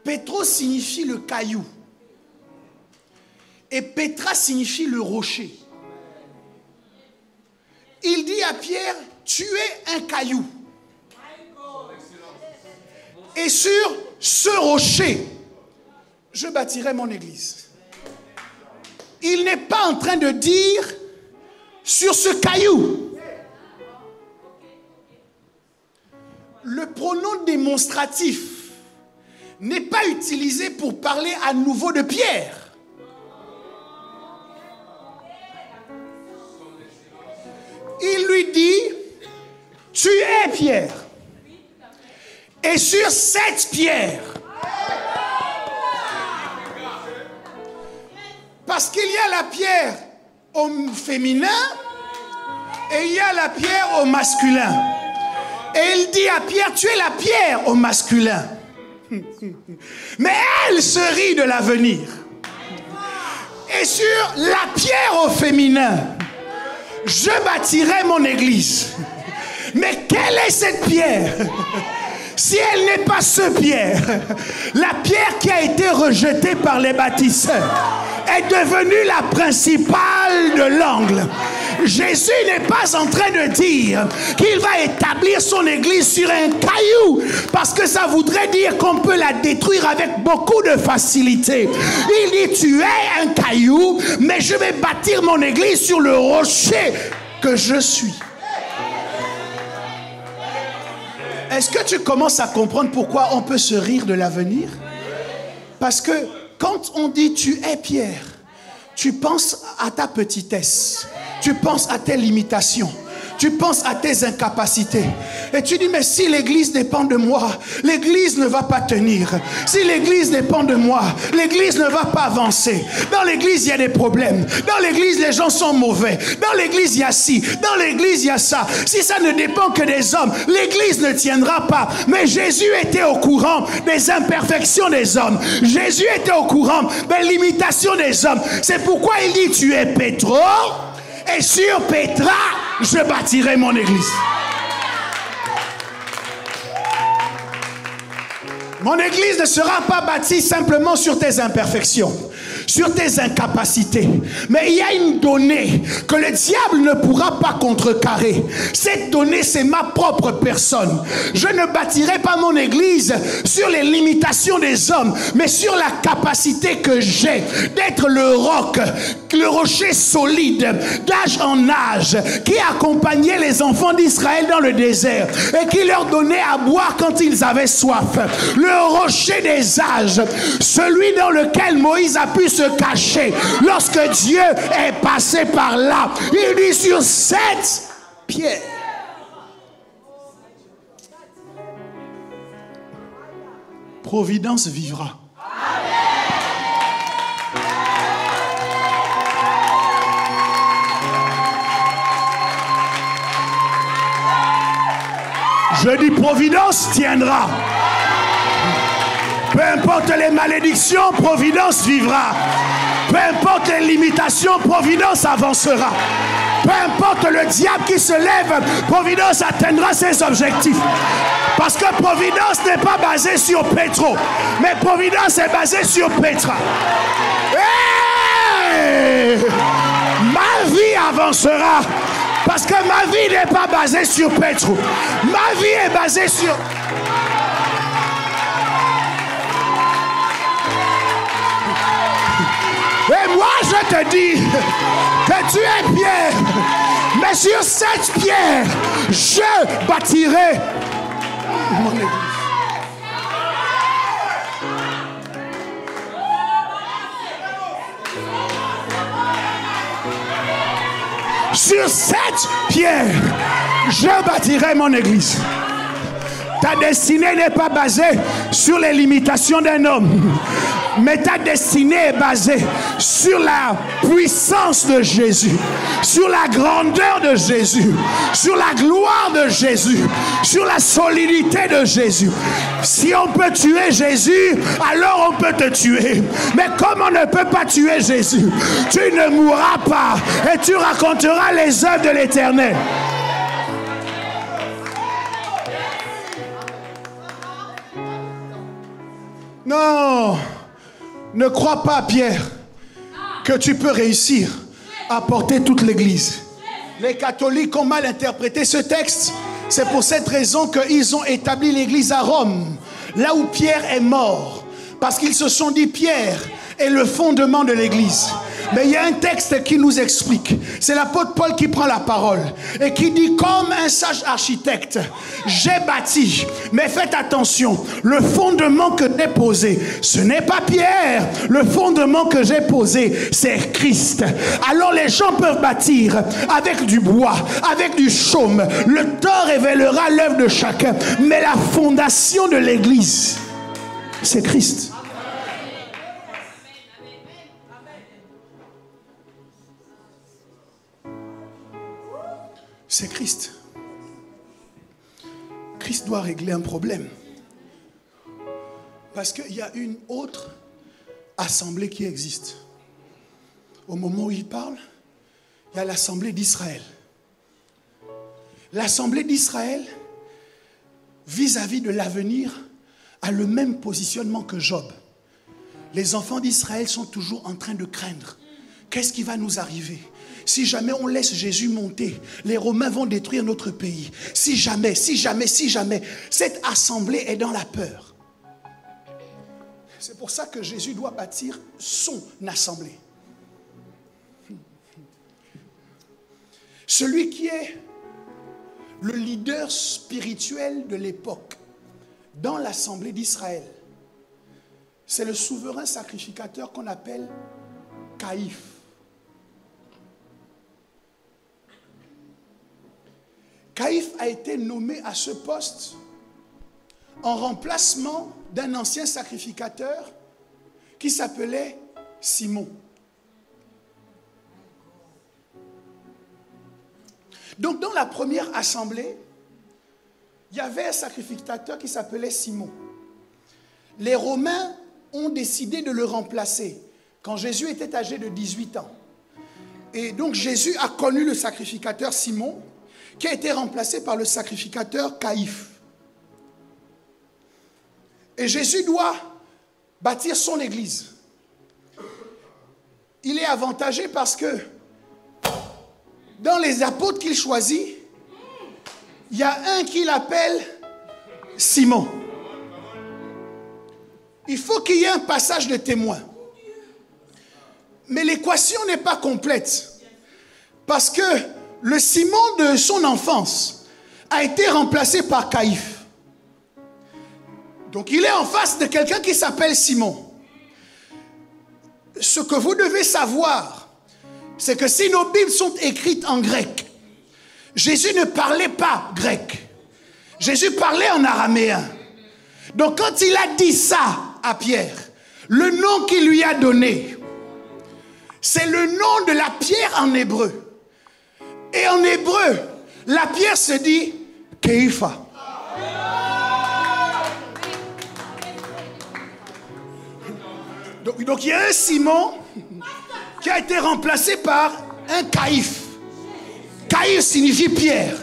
Pétro signifie le caillou. Et Pétra signifie le rocher. Il dit à Pierre, tu es un caillou. Et sur ce rocher, je bâtirai mon église. Il n'est pas en train de dire sur ce caillou. Le pronom démonstratif n'est pas utilisé pour parler à nouveau de Pierre. Il lui dit, tu es Pierre. Et sur cette pierre, parce qu'il y a la pierre au féminin Et il y a la pierre au masculin. Et il dit à Pierre, tu es la pierre au masculin. Mais elle se rit de l'avenir. Et sur la pierre au féminin, je bâtirai mon église. Mais quelle est cette pierre? Si elle n'est pas ce pierre, la pierre qui a été rejetée par les bâtisseurs est devenue la principale de l'angle. Jésus n'est pas en train de dire qu'il va établir son église sur un caillou, parce que ça voudrait dire qu'on peut la détruire avec beaucoup de facilité. Il dit, tu es un caillou, mais je vais bâtir mon église sur le rocher que je suis. Est-ce que tu commences à comprendre pourquoi on peut se rire de l'avenir? Parce que quand on dit tu es Pierre, tu penses à ta petitesse, tu penses à tes limitations, tu penses à tes incapacités. Et tu dis, mais si l'église dépend de moi, l'église ne va pas tenir. Si l'église dépend de moi, l'église ne va pas avancer. Dans l'église, il y a des problèmes. Dans l'église, les gens sont mauvais. Dans l'église, il y a ci. Dans l'église, il y a ça. Si ça ne dépend que des hommes, l'église ne tiendra pas. Mais Jésus était au courant des imperfections des hommes. Jésus était au courant des limitations des hommes. C'est pourquoi il dit, tu es Pétro, et sur Pétra, je bâtirai mon église. Mon église ne sera pas bâtie simplement sur tes imperfections, sur tes incapacités. Mais il y a une donnée que le diable ne pourra pas contrecarrer. Cette donnée, c'est ma propre personne. Je ne bâtirai pas mon église sur les limitations des hommes, mais sur la capacité que j'ai d'être le roc, le rocher solide, d'âge en âge, qui accompagnait les enfants d'Israël dans le désert et qui leur donnait à boire quand ils avaient soif. Le rocher des âges, celui dans lequel Moïse a pu se cacher lorsque Dieu est passé par là. Il dit, sur cette pierre, Providence vivra. Je dis, Providence tiendra. Peu importe les malédictions, Providence vivra. Peu importe les limitations, Providence avancera. Peu importe le diable qui se lève, Providence atteindra ses objectifs. Parce que Providence n'est pas basée sur Pétro, mais Providence est basée sur Pétra. Hey! Ma vie avancera. Parce que ma vie n'est pas basée sur Pétro. Ma vie est basée sur... Et moi je te dis que tu es pierre, mais sur cette pierre, je bâtirai mon église. Sur cette pierre, je bâtirai mon église. Ta destinée n'est pas basée sur les limitations d'un homme, mais ta destinée est basée sur la puissance de Jésus, sur la grandeur de Jésus, sur la gloire de Jésus, sur la solidité de Jésus. Si on peut tuer Jésus, alors on peut te tuer. Mais comme on ne peut pas tuer Jésus, tu ne mourras pas et tu raconteras les œuvres de l'Éternel. Non, ne crois pas, Pierre, que tu peux réussir à porter toute l'Église. Les catholiques ont mal interprété ce texte. C'est pour cette raison qu'ils ont établi l'Église à Rome, là où Pierre est mort. Parce qu'ils se sont dit, Pierre est le fondement de l'Église. Mais il y a un texte qui nous explique. C'est l'apôtre Paul qui prend la parole et qui dit, comme un sage architecte, j'ai bâti. Mais faites attention, le fondement que j'ai posé, ce n'est pas Pierre. Le fondement que j'ai posé, c'est Christ. Alors les gens peuvent bâtir avec du bois, avec du chaume. Le temps révélera l'œuvre de chacun. Mais la fondation de l'Église, c'est Christ. c'est Christ. Christ doit régler un problème. Parce qu'il y a une autre assemblée qui existe. Au moment où il parle, il y a l'assemblée d'Israël. L'assemblée d'Israël, vis-à-vis de l'avenir, a le même positionnement que Job. Les enfants d'Israël sont toujours en train de craindre. Qu'est-ce qui va nous arriver? Si jamais on laisse Jésus monter, les Romains vont détruire notre pays. Si jamais, cette assemblée est dans la peur. C'est pour ça que Jésus doit bâtir son assemblée. Celui qui est le leader spirituel de l'époque dans l'assemblée d'Israël, c'est le souverain sacrificateur qu'on appelle Caïphe. Caïphe a été nommé à ce poste en remplacement d'un ancien sacrificateur qui s'appelait Simon. Donc dans la première assemblée, il y avait un sacrificateur qui s'appelait Simon. Les Romains ont décidé de le remplacer quand Jésus était âgé de 18 ans. Et donc Jésus a connu le sacrificateur Simon qui a été remplacé par le sacrificateur Caïphe. Et Jésus doit bâtir son église. Il est avantagé parce que dans les apôtres qu'il choisit, il y a un qu'il appelle Simon. Il faut qu'il y ait un passage de témoin. Mais l'équation n'est pas complète. Parce que le Simon de son enfance a été remplacé par Caïphe. Donc il est en face de quelqu'un qui s'appelle Simon. Ce que vous devez savoir, c'est que si nos Bibles sont écrites en grec, Jésus ne parlait pas grec. Jésus parlait en araméen. Donc quand il a dit ça à Pierre, le nom qu'il lui a donné, c'est le nom de la pierre en hébreu. Et en hébreu, la pierre se dit Kéipha. Donc il y a un Simon qui a été remplacé par un Caïphe. Caïphe signifie pierre.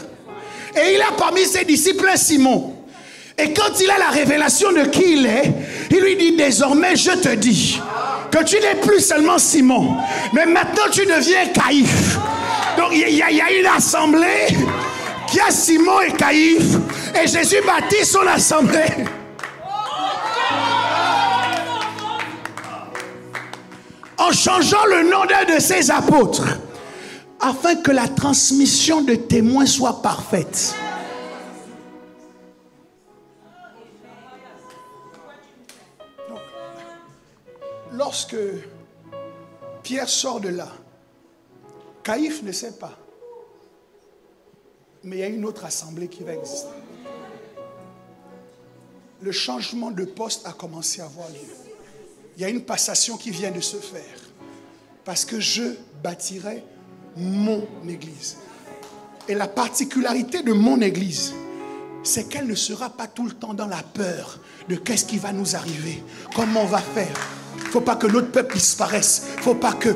Et il a parmi ses disciples un Simon. Et quand il a la révélation de qui il est, il lui dit désormais je te dis que tu n'es plus seulement Simon, mais maintenant tu deviens Caïphe. Donc il y a une assemblée qui a Simon et Caïphe. Et Jésus bâtit son assemblée. En changeant le nom d'un de ses apôtres, afin que la transmission de témoins soit parfaite. Donc, lorsque Pierre sort de là, Caïphe ne sait pas. Mais il y a une autre assemblée qui va exister. Le changement de poste a commencé à avoir lieu. Il y a une passation qui vient de se faire. Parce que je bâtirai mon église. Et la particularité de mon église, c'est qu'elle ne sera pas tout le temps dans la peur de qu'est-ce qui va nous arriver, comment on va faire. Faut pas que notre peuple disparaisse. Faut pas que.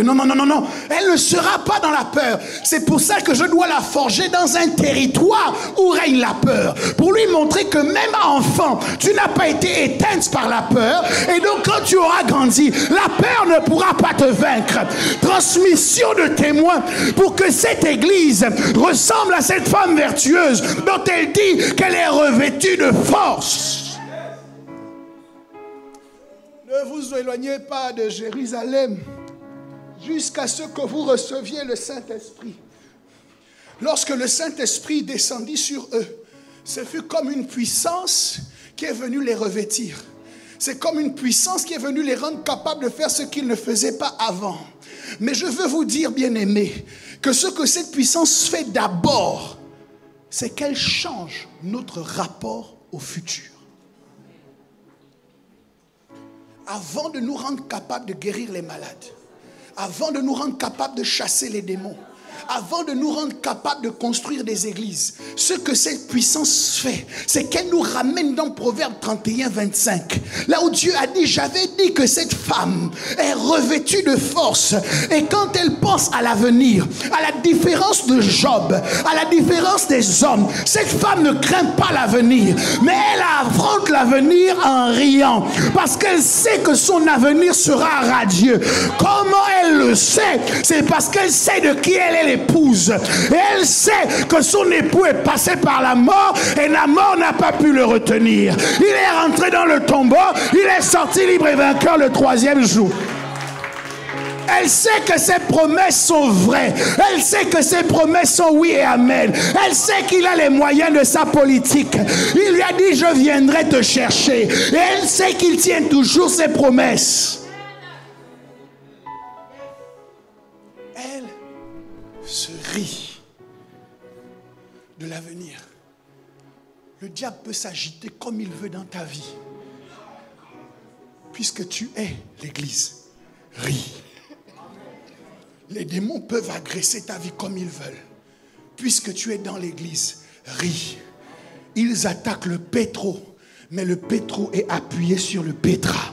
Non. Elle ne sera pas dans la peur. C'est pour ça que je dois la forger dans un territoire où règne la peur. Pour lui montrer que même enfant, tu n'as pas été éteinte par la peur. Et donc quand tu auras grandi, la peur ne pourra pas te vaincre. Transmission de témoins pour que cette église ressemble à cette femme vertueuse dont elle dit qu'elle est revêtue de force. Ne vous éloignez pas de Jérusalem jusqu'à ce que vous receviez le Saint-Esprit. Lorsque le Saint-Esprit descendit sur eux, ce fut comme une puissance qui est venue les revêtir. C'est comme une puissance qui est venue les rendre capables de faire ce qu'ils ne faisaient pas avant. Mais je veux vous dire, bien-aimés, que ce que cette puissance fait d'abord, c'est qu'elle change notre rapport au futur. Avant de nous rendre capables de guérir les malades, avant de nous rendre capables de chasser les démons, avant de nous rendre capables de construire des églises, ce que cette puissance fait, c'est qu'elle nous ramène dans Proverbe 31, 25. Là où Dieu a dit, j'avais dit que cette femme est revêtue de force. Et quand elle pense à l'avenir, à la différence de Job, à la différence des hommes, cette femme ne craint pas l'avenir, mais elle affronte l'avenir en riant, parce qu'elle sait que son avenir sera radieux. Comment elle le sait? C'est parce qu'elle sait de qui elle est l'épouse. Et elle sait que son époux est passé par la mort et la mort n'a pas pu le retenir. Il est rentré dans le tombeau, il est sorti libre et vainqueur le 3e jour. Elle sait que ses promesses sont vraies. Elle sait que ses promesses sont oui et amen. Elle sait qu'il a les moyens de sa politique. Il lui a dit, je viendrai te chercher. Et elle sait qu'il tient toujours ses promesses. Elle se rit de l'avenir. Le diable peut s'agiter comme il veut dans ta vie. Puisque tu es l'Église, ris. Les démons peuvent agresser ta vie comme ils veulent. Puisque tu es dans l'église, ris. Ils attaquent le pétro, mais le pétro est appuyé sur le pétra.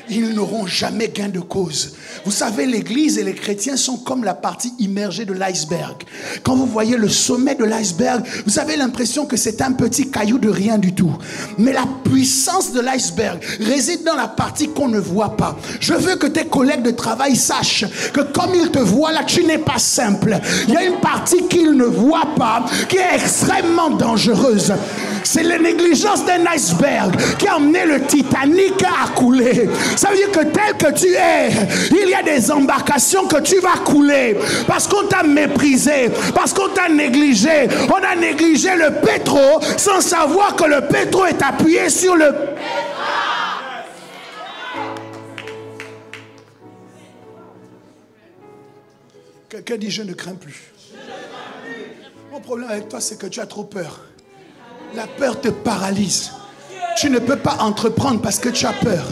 Ils n'auront jamais gain de cause. Vous savez, l'église et les chrétiens sont comme la partie immergée de l'iceberg. Quand vous voyez le sommet de l'iceberg, vous avez l'impression que c'est un petit caillou de rien du tout. Mais la puissance de l'iceberg réside dans la partie qu'on ne voit pas. Je veux que tes collègues de travail sachent que comme ils te voient là, tu n'es pas simple. Il y a une partie qu'ils ne voient pas qui est extrêmement dangereuse. C'est la négligence d'un iceberg qui a emmené le Titanic à couler. Ça veut dire que tel que tu es, il y a des embarcations que tu vas couler parce qu'on t'a méprisé, parce qu'on t'a négligé. On a négligé le pétro sans savoir que le pétro est appuyé sur le Quelqu'un dit je ne crains plus. Mon problème avec toi, c'est que tu as trop peur. La peur te paralyse. Tu ne peux pas entreprendre parce que tu as peur.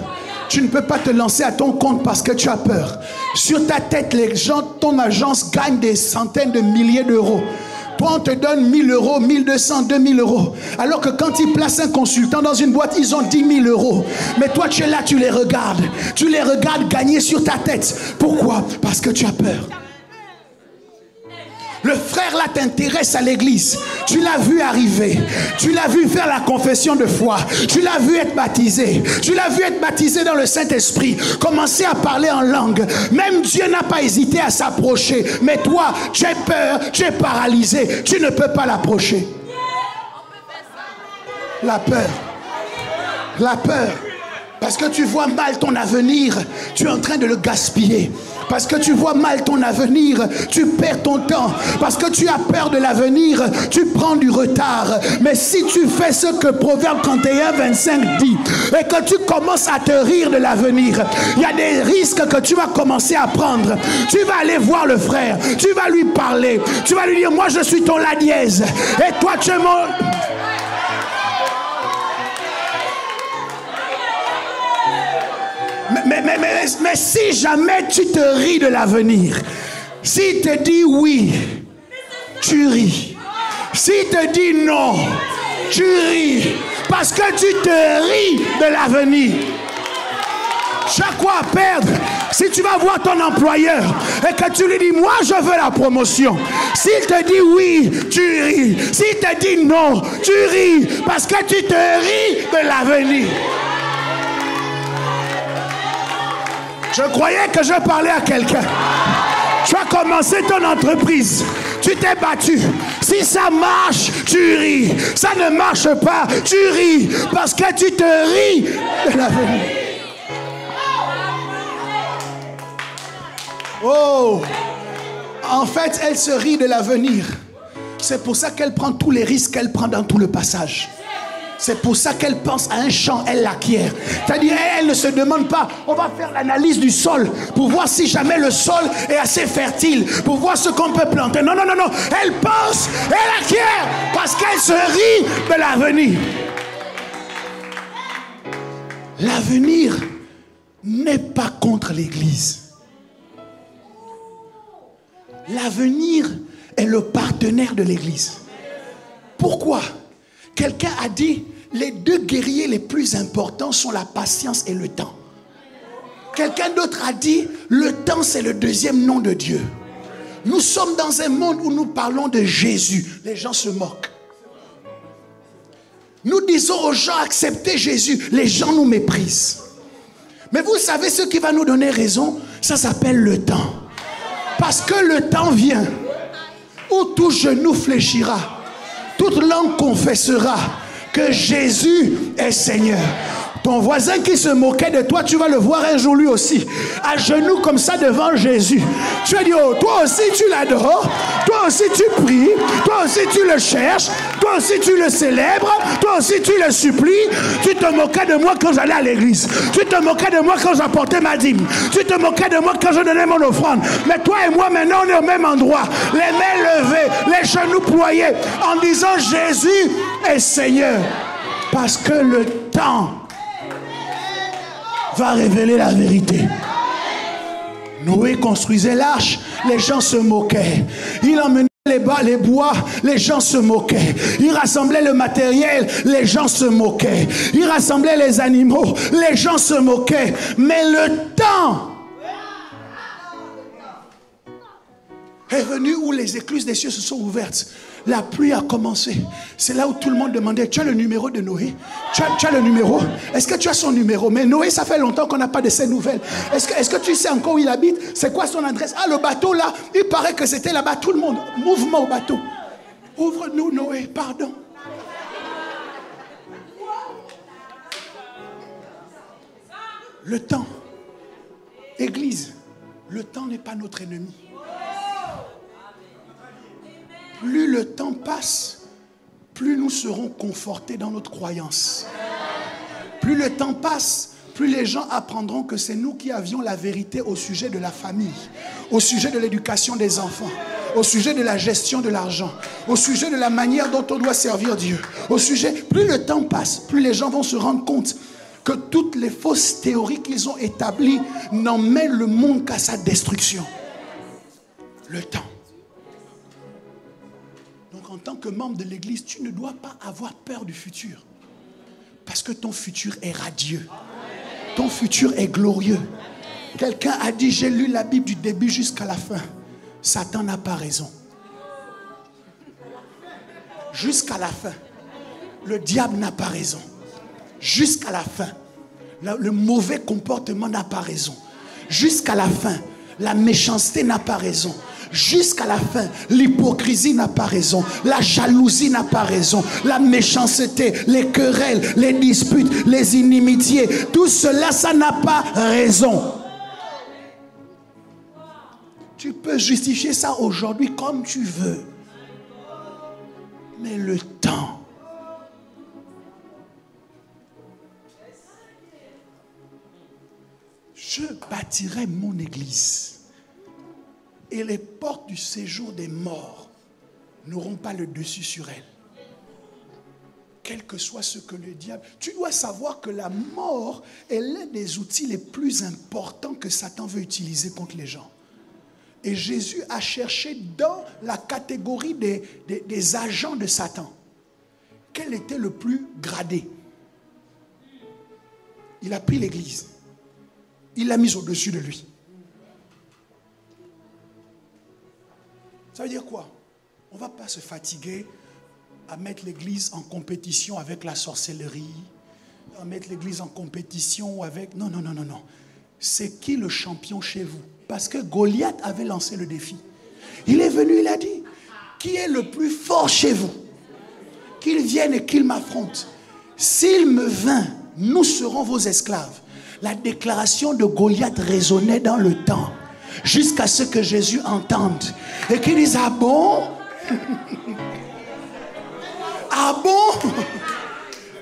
Tu ne peux pas te lancer à ton compte parce que tu as peur. Sur ta tête, les gens, ton agence gagne des centaines de milliers d'euros. Toi, on te donne 1000 euros, 1200, 2000 euros. Alors que quand ils placent un consultant dans une boîte, ils ont 10 000 euros. Mais toi, tu es là, tu les regardes. Tu les regardes gagner sur ta tête. Pourquoi? Parce que tu as peur. Le frère là t'intéresse à l'église. Tu l'as vu arriver. Tu l'as vu faire la confession de foi. Tu l'as vu être baptisé. Tu l'as vu être baptisé dans le Saint-Esprit. Commencer à parler en langue. Même Dieu n'a pas hésité à s'approcher. Mais toi, tu as peur, tu es paralysé. Tu ne peux pas l'approcher. La peur. La peur. Parce que tu vois mal ton avenir. Tu es en train de le gaspiller. Parce que tu vois mal ton avenir, tu perds ton temps. Parce que tu as peur de l'avenir, tu prends du retard. Mais si tu fais ce que Proverbe 31, 25 dit, et que tu commences à te rire de l'avenir, il y a des risques que tu vas commencer à prendre. Tu vas aller voir le frère, tu vas lui parler, tu vas lui dire, moi je suis ton la dièse, et toi tu es mon... Mais si jamais tu te ris de l'avenir, s'il te dit oui, tu ris. S'il te dit non, tu ris. Parce que tu te ris de l'avenir. Chaque fois à perdre, si tu vas voir ton employeur et que tu lui dis, moi je veux la promotion. S'il te dit oui, tu ris. S'il te dit non, tu ris. Parce que tu te ris de l'avenir. Je croyais que je parlais à quelqu'un. Tu as commencé ton entreprise. Tu t'es battu. Si ça marche, tu ris. Ça ne marche pas, tu ris. Parce que tu te ris de l'avenir. Oh! En fait, elle se rit de l'avenir. C'est pour ça qu'elle prend tous les risques qu'elle prend dans tout le passage. C'est pour ça qu'elle pense à un champ, elle l'acquiert. C'est-à-dire, elle ne se demande pas, on va faire l'analyse du sol pour voir si jamais le sol est assez fertile, pour voir ce qu'on peut planter. Non, non, non, non. Elle pense, elle acquiert, parce qu'elle se rit de l'avenir. L'avenir n'est pas contre l'Église. L'avenir est le partenaire de l'église. Pourquoi? Quelqu'un a dit, les deux guerriers les plus importants sont la patience et le temps. Quelqu'un d'autre a dit, le temps c'est le deuxième nom de Dieu. Nous sommes dans un monde où nous parlons de Jésus. Les gens se moquent. Nous disons aux gens, acceptez Jésus. Les gens nous méprisent. Mais vous savez ce qui va nous donner raison? Ça s'appelle le temps. Parce que le temps vient où tout genou fléchira, toute langue confessera que Jésus est Seigneur. Ton voisin qui se moquait de toi, tu vas le voir un jour lui aussi, à genoux comme ça devant Jésus. Tu vas dire, oh, toi aussi tu l'adores, toi aussi tu pries, toi aussi tu le cherches, toi aussi tu le célèbres, toi aussi tu le supplies. Tu te moquais de moi quand j'allais à l'église, tu te moquais de moi quand j'apportais ma dîme, tu te moquais de moi quand je donnais mon offrande. Mais toi et moi maintenant on est au même endroit, les mains levées, les genoux ployés, en disant Jésus est Seigneur. Parce que le temps va révéler la vérité. Noé construisait l'arche, les gens se moquaient. Il emmenait les bois, les gens se moquaient. Il rassemblait le matériel, les gens se moquaient. Il rassemblait les animaux, les gens se moquaient. Mais le temps est venu où les écluses des cieux se sont ouvertes. La pluie a commencé. C'est là où tout le monde demandait, tu as le numéro de Noé? Tu as le numéro? Est-ce que tu as son numéro? Mais Noé, ça fait longtemps qu'on n'a pas de ses nouvelles. Est-ce que tu sais encore où il habite? C'est quoi son adresse? Ah, le bateau là, il paraît que c'était là-bas. Tout le monde, mouvement au bateau. Ouvre-nous Noé, pardon. Le temps. Église, le temps n'est pas notre ennemi. Plus le temps passe, plus nous serons confortés dans notre croyance. Plus le temps passe, plus les gens apprendront que c'est nous qui avions la vérité au sujet de la famille, au sujet de l'éducation des enfants, au sujet de la gestion de l'argent, au sujet de la manière dont on doit servir Dieu. Plus le temps passe, plus les gens vont se rendre compte que toutes les fausses théories qu'ils ont établies n'emmènent le monde qu'à sa destruction. Le temps. En tant que membre de l'église, tu ne dois pas avoir peur du futur. Parce que ton futur est radieux. Ton futur est glorieux. Quelqu'un a dit, j'ai lu la Bible du début jusqu'à la fin. Satan n'a pas raison. Jusqu'à la fin. Le diable n'a pas raison. Jusqu'à la fin. Le mauvais comportement n'a pas raison. Jusqu'à la fin. La méchanceté n'a pas raison. Jusqu'à la fin, l'hypocrisie n'a pas raison, la jalousie n'a pas raison, la méchanceté, les querelles, les disputes, les inimitiés, tout cela, ça n'a pas raison. Tu peux justifier ça aujourd'hui comme tu veux. Mais le temps, je bâtirai mon église. Et les portes du séjour des morts n'auront pas le dessus sur elle. Quel que soit ce que le diable... Tu dois savoir que la mort est l'un des outils les plus importants que Satan veut utiliser contre les gens. Et Jésus a cherché dans la catégorie des agents de Satan, quel était le plus gradé. Il a pris l'église. Il l'a mise au-dessus de lui. Ça veut dire quoi? On ne va pas se fatiguer à mettre l'église en compétition avec la sorcellerie, à mettre l'église en compétition avec... Non. C'est qui le champion chez vous? Parce que Goliath avait lancé le défi. Il est venu, il a dit, qui est le plus fort chez vous? Qu'il vienne et qu'il m'affronte. S'il me vainc, nous serons vos esclaves. La déclaration de Goliath résonnait dans le temps. Jusqu'à ce que Jésus entende. Et qu'il dise, ah bon? Ah bon?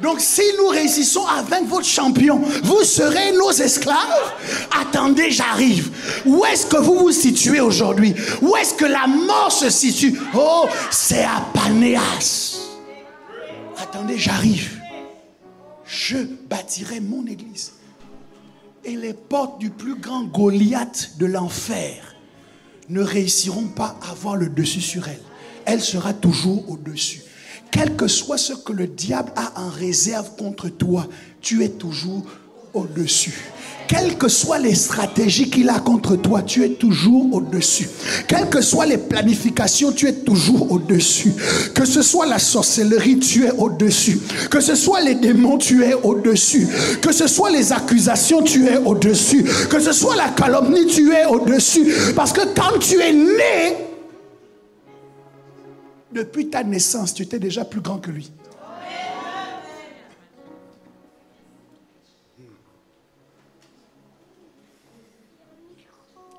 Donc si nous réussissons à vaincre votre champion, vous serez nos esclaves? Attendez, j'arrive. Où est-ce que vous vous situez aujourd'hui? Où est-ce que la mort se situe? Oh, c'est à Panéas. Attendez, j'arrive. Je bâtirai mon église. Et les portes du plus grand Goliath de l'enfer ne réussiront pas à avoir le dessus sur elle. Elle sera toujours au-dessus. Quel que soit ce que le diable a en réserve contre toi, tu es toujours au-dessus. Quelles que soient les stratégies qu'il a contre toi, tu es toujours au-dessus. Quelles que soient les planifications, tu es toujours au-dessus. Que ce soit la sorcellerie, tu es au-dessus. Que ce soit les démons, tu es au-dessus. Que ce soit les accusations, tu es au-dessus. Que ce soit la calomnie, tu es au-dessus. Parce que quand tu es né, depuis ta naissance, tu étais déjà plus grand que lui.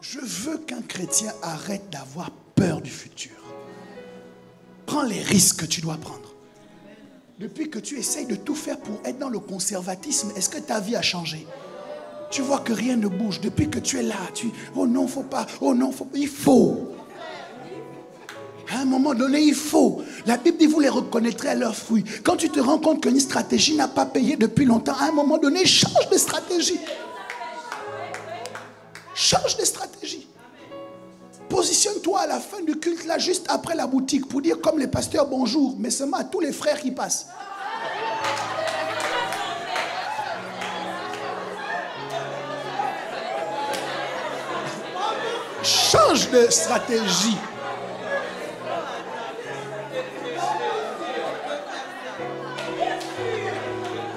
Je veux qu'un chrétien arrête d'avoir peur du futur. Prends les risques que tu dois prendre. Depuis que tu essayes de tout faire pour être dans le conservatisme, est-ce que ta vie a changé? Tu vois que rien ne bouge. Depuis que tu es là, oh non, faut pas, oh non, faut pas. Il faut. À un moment donné, il faut. La Bible dit, vous les reconnaîtrez à leurs fruits. Quand tu te rends compte qu'une stratégie n'a pas payé depuis longtemps, à un moment donné, change de stratégie. Change de stratégie. Positionne-toi à la fin du culte, là, juste après la boutique, pour dire comme les pasteurs bonjour, mais seulement à tous les frères qui passent. Change de stratégie.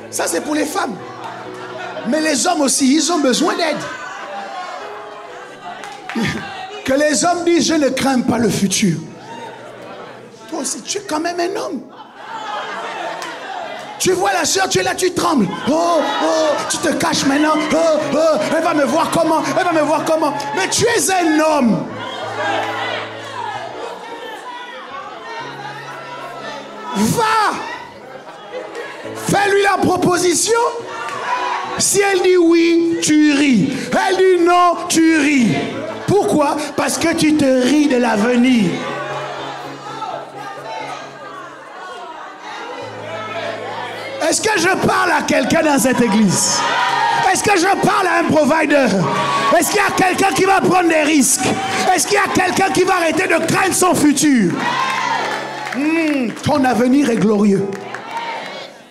Ça, c'est pour les femmes. Mais les hommes aussi, ils ont besoin d'aide. Que les hommes disent, je ne crains pas le futur. Toi aussi, tu es quand même un homme. Tu vois la soeur, tu es là, tu trembles. Oh, oh, tu te caches maintenant. Oh, oh, elle va me voir comment, elle va me voir comment. Mais tu es un homme. Va. Fais-lui la proposition. Si elle dit oui, tu ris. Elle dit non, tu ris. Pourquoi? Parce que tu te ris de l'avenir. Est-ce que je parle à quelqu'un dans cette église? Est-ce que je parle à un provider? Est-ce qu'il y a quelqu'un qui va prendre des risques? Est-ce qu'il y a quelqu'un qui va arrêter de craindre son futur? Ton avenir est glorieux.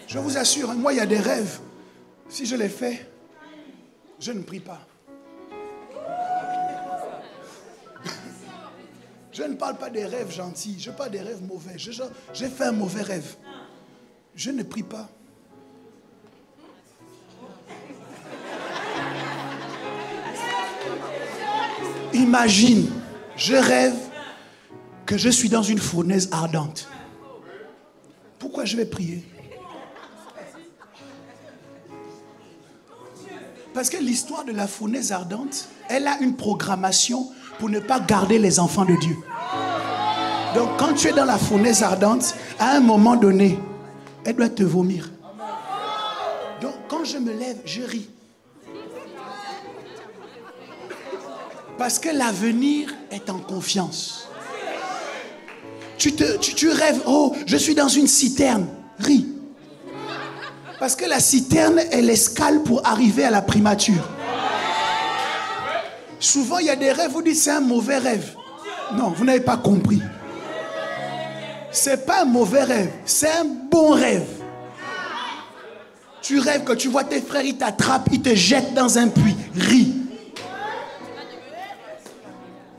Je vous assure, moi il y a des rêves. Si je les fais, je ne prie pas. Je ne parle pas des rêves gentils, je parle des rêves mauvais. J'ai fait un mauvais rêve. Je ne prie pas. Imagine, je rêve que je suis dans une fournaise ardente. Pourquoi je vais prier? Parce que l'histoire de la fournaise ardente, elle a une programmation pour ne pas garder les enfants de Dieu. Donc quand tu es dans la fournaise ardente, à un moment donné, elle doit te vomir. Donc quand je me lève, je ris. Parce que l'avenir est en confiance. Tu rêves, oh, je suis dans une citerne. Ris. Parce que la citerne est l'escale pour arriver à la primature. Souvent, il y a des rêves, vous dites c'est un mauvais rêve. Non, vous n'avez pas compris. C'est pas un mauvais rêve, c'est un bon rêve. Tu rêves que tu vois tes frères, ils t'attrapent, ils te jettent dans un puits. Ris.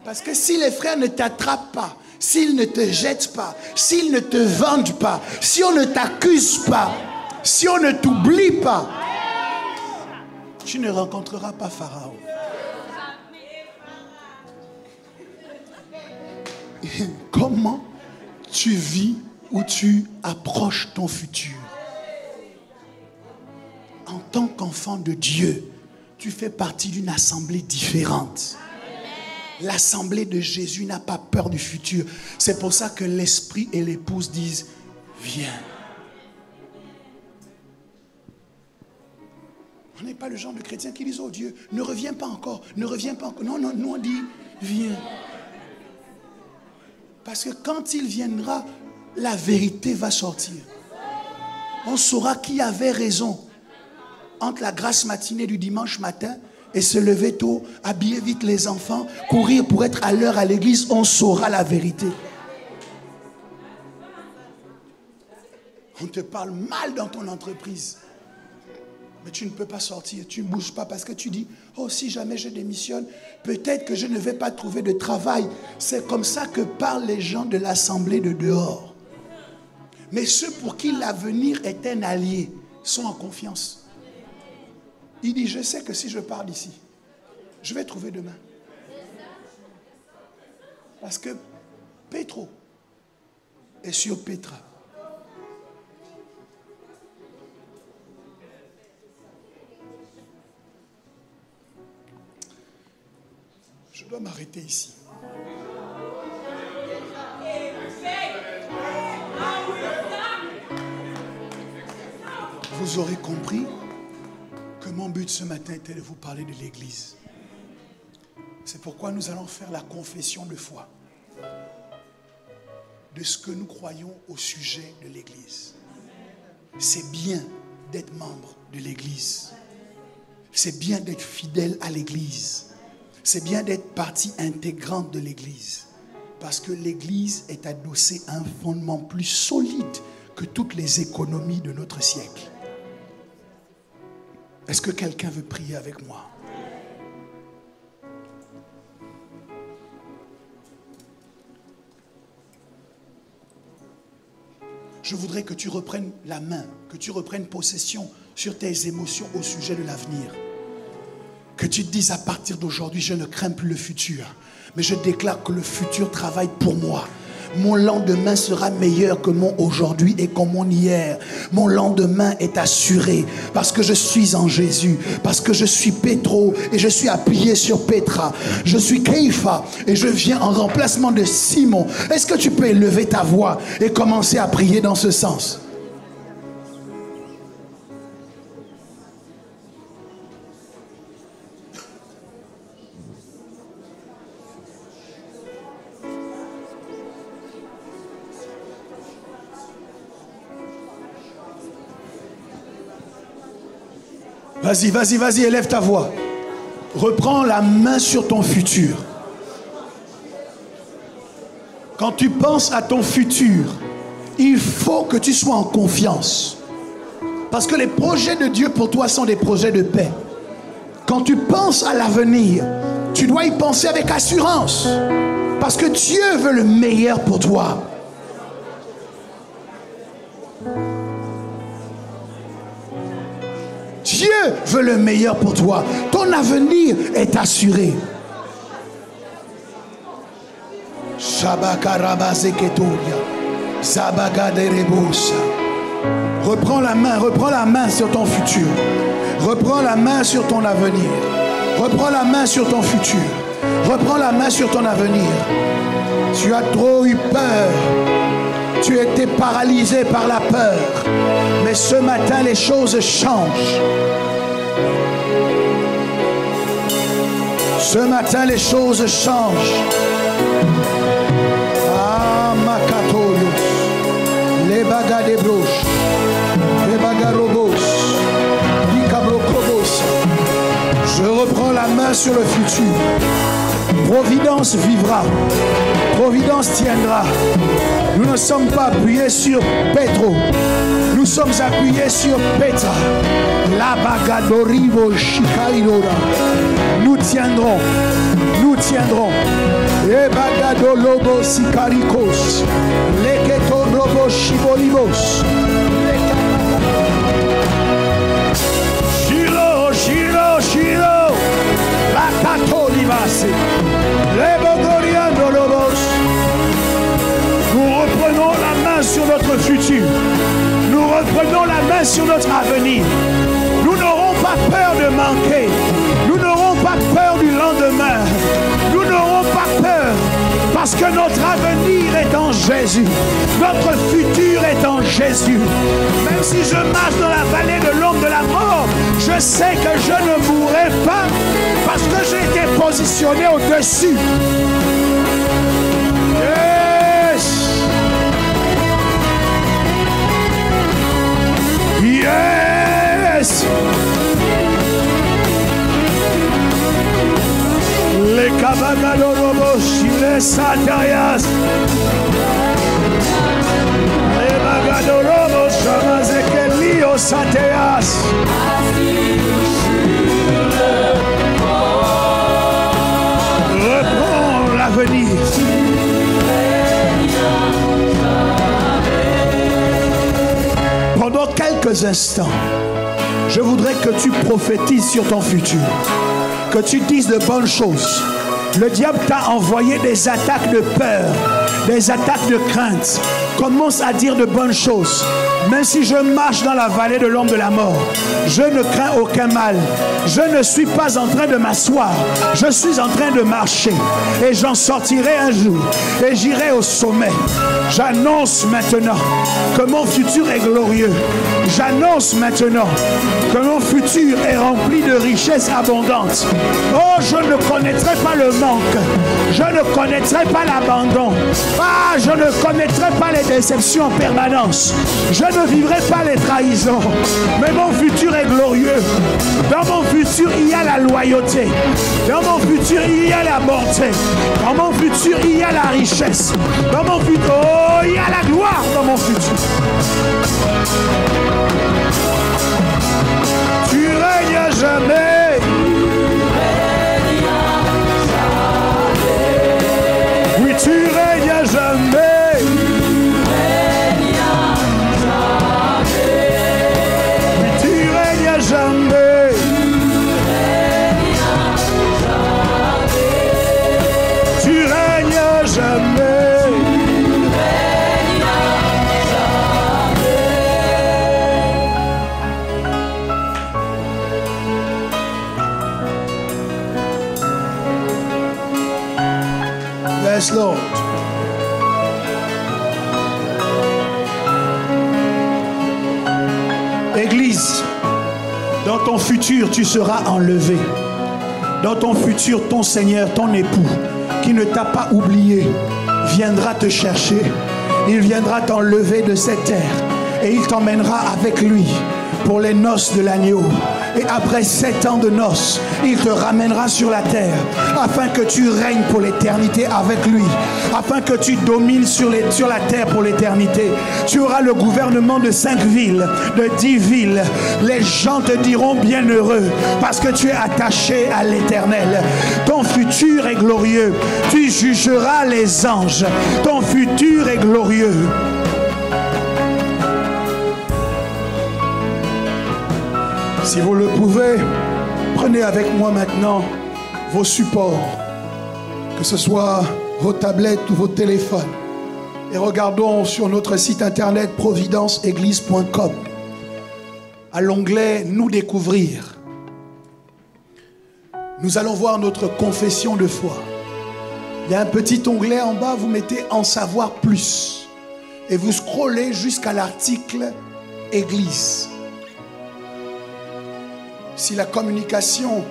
Parce que si les frères ne t'attrapent pas, s'ils ne te jettent pas, s'ils ne te vendent pas, si on ne t'accuse pas, si on ne t'oublie pas, tu ne rencontreras pas Pharaon. Comment tu vis ou tu approches ton futur? En tant qu'enfant de Dieu, tu fais partie d'une assemblée différente. L'assemblée de Jésus n'a pas peur du futur. C'est pour ça que l'esprit et l'épouse disent, viens. On n'est pas le genre de chrétiens qui disent, oh Dieu, ne reviens pas encore, ne reviens pas encore. Non, non, nous on dit, viens. Parce que quand il viendra, la vérité va sortir. On saura qui avait raison entre la grâce matinée du dimanche matin et se lever tôt, habiller vite les enfants, courir pour être à l'heure à l'église, on saura la vérité. On te parle mal dans ton entreprise. Mais tu ne peux pas sortir, tu ne bouges pas parce que tu dis, oh si jamais je démissionne, peut-être que je ne vais pas trouver de travail. C'est comme ça que parlent les gens de l'assemblée de dehors. Mais ceux pour qui l'avenir est un allié sont en confiance. Il dit, je sais que si je pars d'ici, je vais trouver demain. Parce que Pétro est sur Pétra. Je dois m'arrêter ici. Vous aurez compris que mon but ce matin était de vous parler de l'Église. C'est pourquoi nous allons faire la confession de foi de ce que nous croyons au sujet de l'Église. C'est bien d'être membre de l'Église. C'est bien d'être fidèle à l'Église. C'est bien d'être partie intégrante de l'Église. Parce que l'Église est adossée à un fondement plus solide que toutes les économies de notre siècle. Est-ce que quelqu'un veut prier avec moi? Je voudrais que tu reprennes la main, que tu reprennes possession sur tes émotions au sujet de l'avenir. Que tu te dises à partir d'aujourd'hui, je ne crains plus le futur, mais je déclare que le futur travaille pour moi. Mon lendemain sera meilleur que mon aujourd'hui et que mon hier. Mon lendemain est assuré parce que je suis en Jésus, parce que je suis Pétro et je suis appuyé sur Pétra. Je suis Kéipha et je viens en remplacement de Simon. Est-ce que tu peux élever ta voix et commencer à prier dans ce sens? Vas-y, vas-y, vas-y, élève ta voix. Reprends la main sur ton futur. Quand tu penses à ton futur, il faut que tu sois en confiance. Parce que les projets de Dieu pour toi sont des projets de paix. Quand tu penses à l'avenir, tu dois y penser avec assurance. Parce que Dieu veut le meilleur pour toi. Dieu veut le meilleur pour toi. Ton avenir est assuré. Reprends la main sur ton futur. Reprends la main sur ton avenir. Reprends la main sur ton futur. Reprends la main sur ton avenir. Tu as trop eu peur. Tu étais paralysé par la peur. Mais ce matin, les choses changent. Ce matin, les choses changent. Ah, Makatoyos. Les bagas des broches. Les bagarobos. Likabrokobos. Je reprends la main sur le futur. Providence vivra. Providence tiendra. Nous ne sommes pas appuyés sur Pétro. Nous sommes appuyés sur Pétra. La bagadorivo shikairora. Nous tiendrons. Nous tiendrons. E bagadolobo sikarikos. Leketo robo shibolibos. Shiro, Shiro, Shiro. La katolivase. Le bogoriando lobos. Nous reprenons la main sur notre futur. Nous reprenons la main sur notre avenir. Nous n'aurons pas peur de manquer. Nous n'aurons pas peur du lendemain. Nous n'aurons pas peur parce que notre avenir est en Jésus. Notre futur est en Jésus. Même si je marche dans la vallée de l'ombre de la mort, je sais que je ne mourrai pas parce que j'ai été positionné au-dessus. Yes! Kabagalorobo Shile Satayas. Ebagadorobo Shamazekelio Satayas. Reprends l'avenir. Pendant quelques instants, je voudrais que tu prophétises sur ton futur, que tu dises de bonnes choses. Le diable t'a envoyé des attaques de peur, des attaques de crainte. Commence à dire de bonnes choses. Même si je marche dans la vallée de l'ombre de la mort, je ne crains aucun mal. Je ne suis pas en train de m'asseoir. Je suis en train de marcher. Et j'en sortirai un jour. Et j'irai au sommet. J'annonce maintenant que mon futur est glorieux. J'annonce maintenant que mon futur est rempli de richesses abondantes. Oh, je ne connaîtrai pas le manque. Je ne connaîtrai pas l'abandon. Ah, je ne connaîtrai pas les déceptions en permanence. Je ne vivrai pas les trahisons. Mais mon futur est glorieux. Dans mon futur, il y a la loyauté. Dans mon futur, il y a la bonté. Dans mon futur, il y a la richesse. Dans mon futur, oh, il y a la gloire dans mon futur. Tu règnes à jamais. Oui, tu règnes à jamais. Oui, tu règnes à jamais. Tu règnes à jamais. Yes, Lord. Église, dans ton futur, tu seras enlevé. Dans ton futur, ton Seigneur, ton époux, qui ne t'a pas oublié, viendra te chercher. Il viendra t'enlever de cette terre et il t'emmènera avec lui pour les noces de l'agneau. Et après 7 ans de noces, il te ramènera sur la terre afin que tu règnes pour l'éternité avec lui, afin que tu domines sur la terre pour l'éternité. Tu auras le gouvernement de 5 villes, de 10 villes. Les gens te diront bienheureux parce que tu es attaché à l'Éternel. Ton futur est glorieux. Tu jugeras les anges. Ton futur est glorieux. Si vous le pouvez, prenez avec moi maintenant vos supports, que ce soit vos tablettes ou vos téléphones, et regardons sur notre site internet providenceeglise.com à l'onglet « Nous découvrir ». Nous allons voir notre confession de foi. Il y a un petit onglet en bas, vous mettez « En savoir plus » et vous scrollez jusqu'à l'article « Église ». Si la communication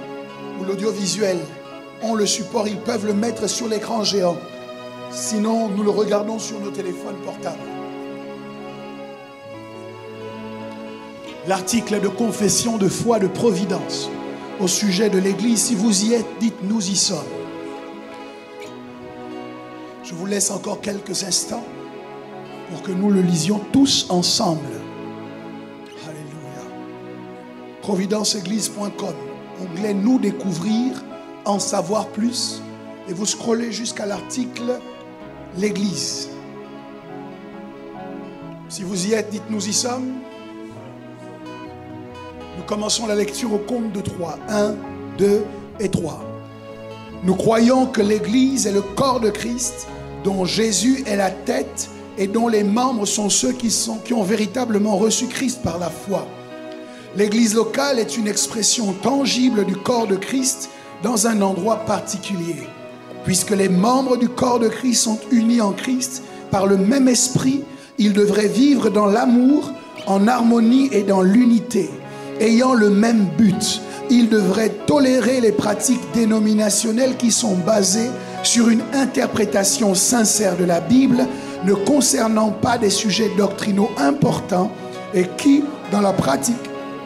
ou l'audiovisuel ont le support, ils peuvent le mettre sur l'écran géant. Sinon, nous le regardons sur nos téléphones portables. L'article de confession de foi de Providence au sujet de l'Église. Si vous y êtes, dites « Nous y sommes ». Je vous laisse encore quelques instants pour que nous le lisions tous ensemble. Providenceeglise.com, onglet Nous découvrir, en savoir plus, et vous scrollez jusqu'à l'article L'Église. Si vous y êtes, dites Nous y sommes. Nous commençons la lecture au compte de 3. 1, 2 et 3. Nous croyons que l'Église est le corps de Christ, dont Jésus est la tête et dont les membres sont ceux qui ont véritablement reçu Christ par la foi. L'église locale est une expression tangible du corps de Christ dans un endroit particulier. Puisque les membres du corps de Christ sont unis en Christ par le même esprit, ils devraient vivre dans l'amour, en harmonie et dans l'unité. Ayant le même but, ils devraient tolérer les pratiques dénominationnelles qui sont basées sur une interprétation sincère de la Bible, ne concernant pas des sujets doctrinaux importants et qui, dans la pratique,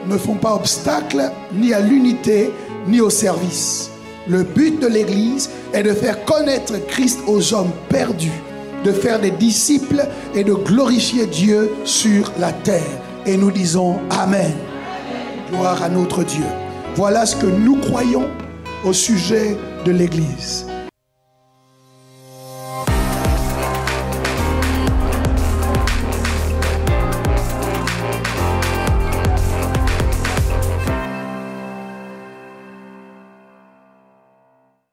ne font pas obstacle ni à l'unité ni au service. Le but de l'Église est de faire connaître Christ aux hommes perdus, de faire des disciples et de glorifier Dieu sur la terre. Et nous disons Amen. Gloire à notre Dieu. Voilà ce que nous croyons au sujet de l'Église.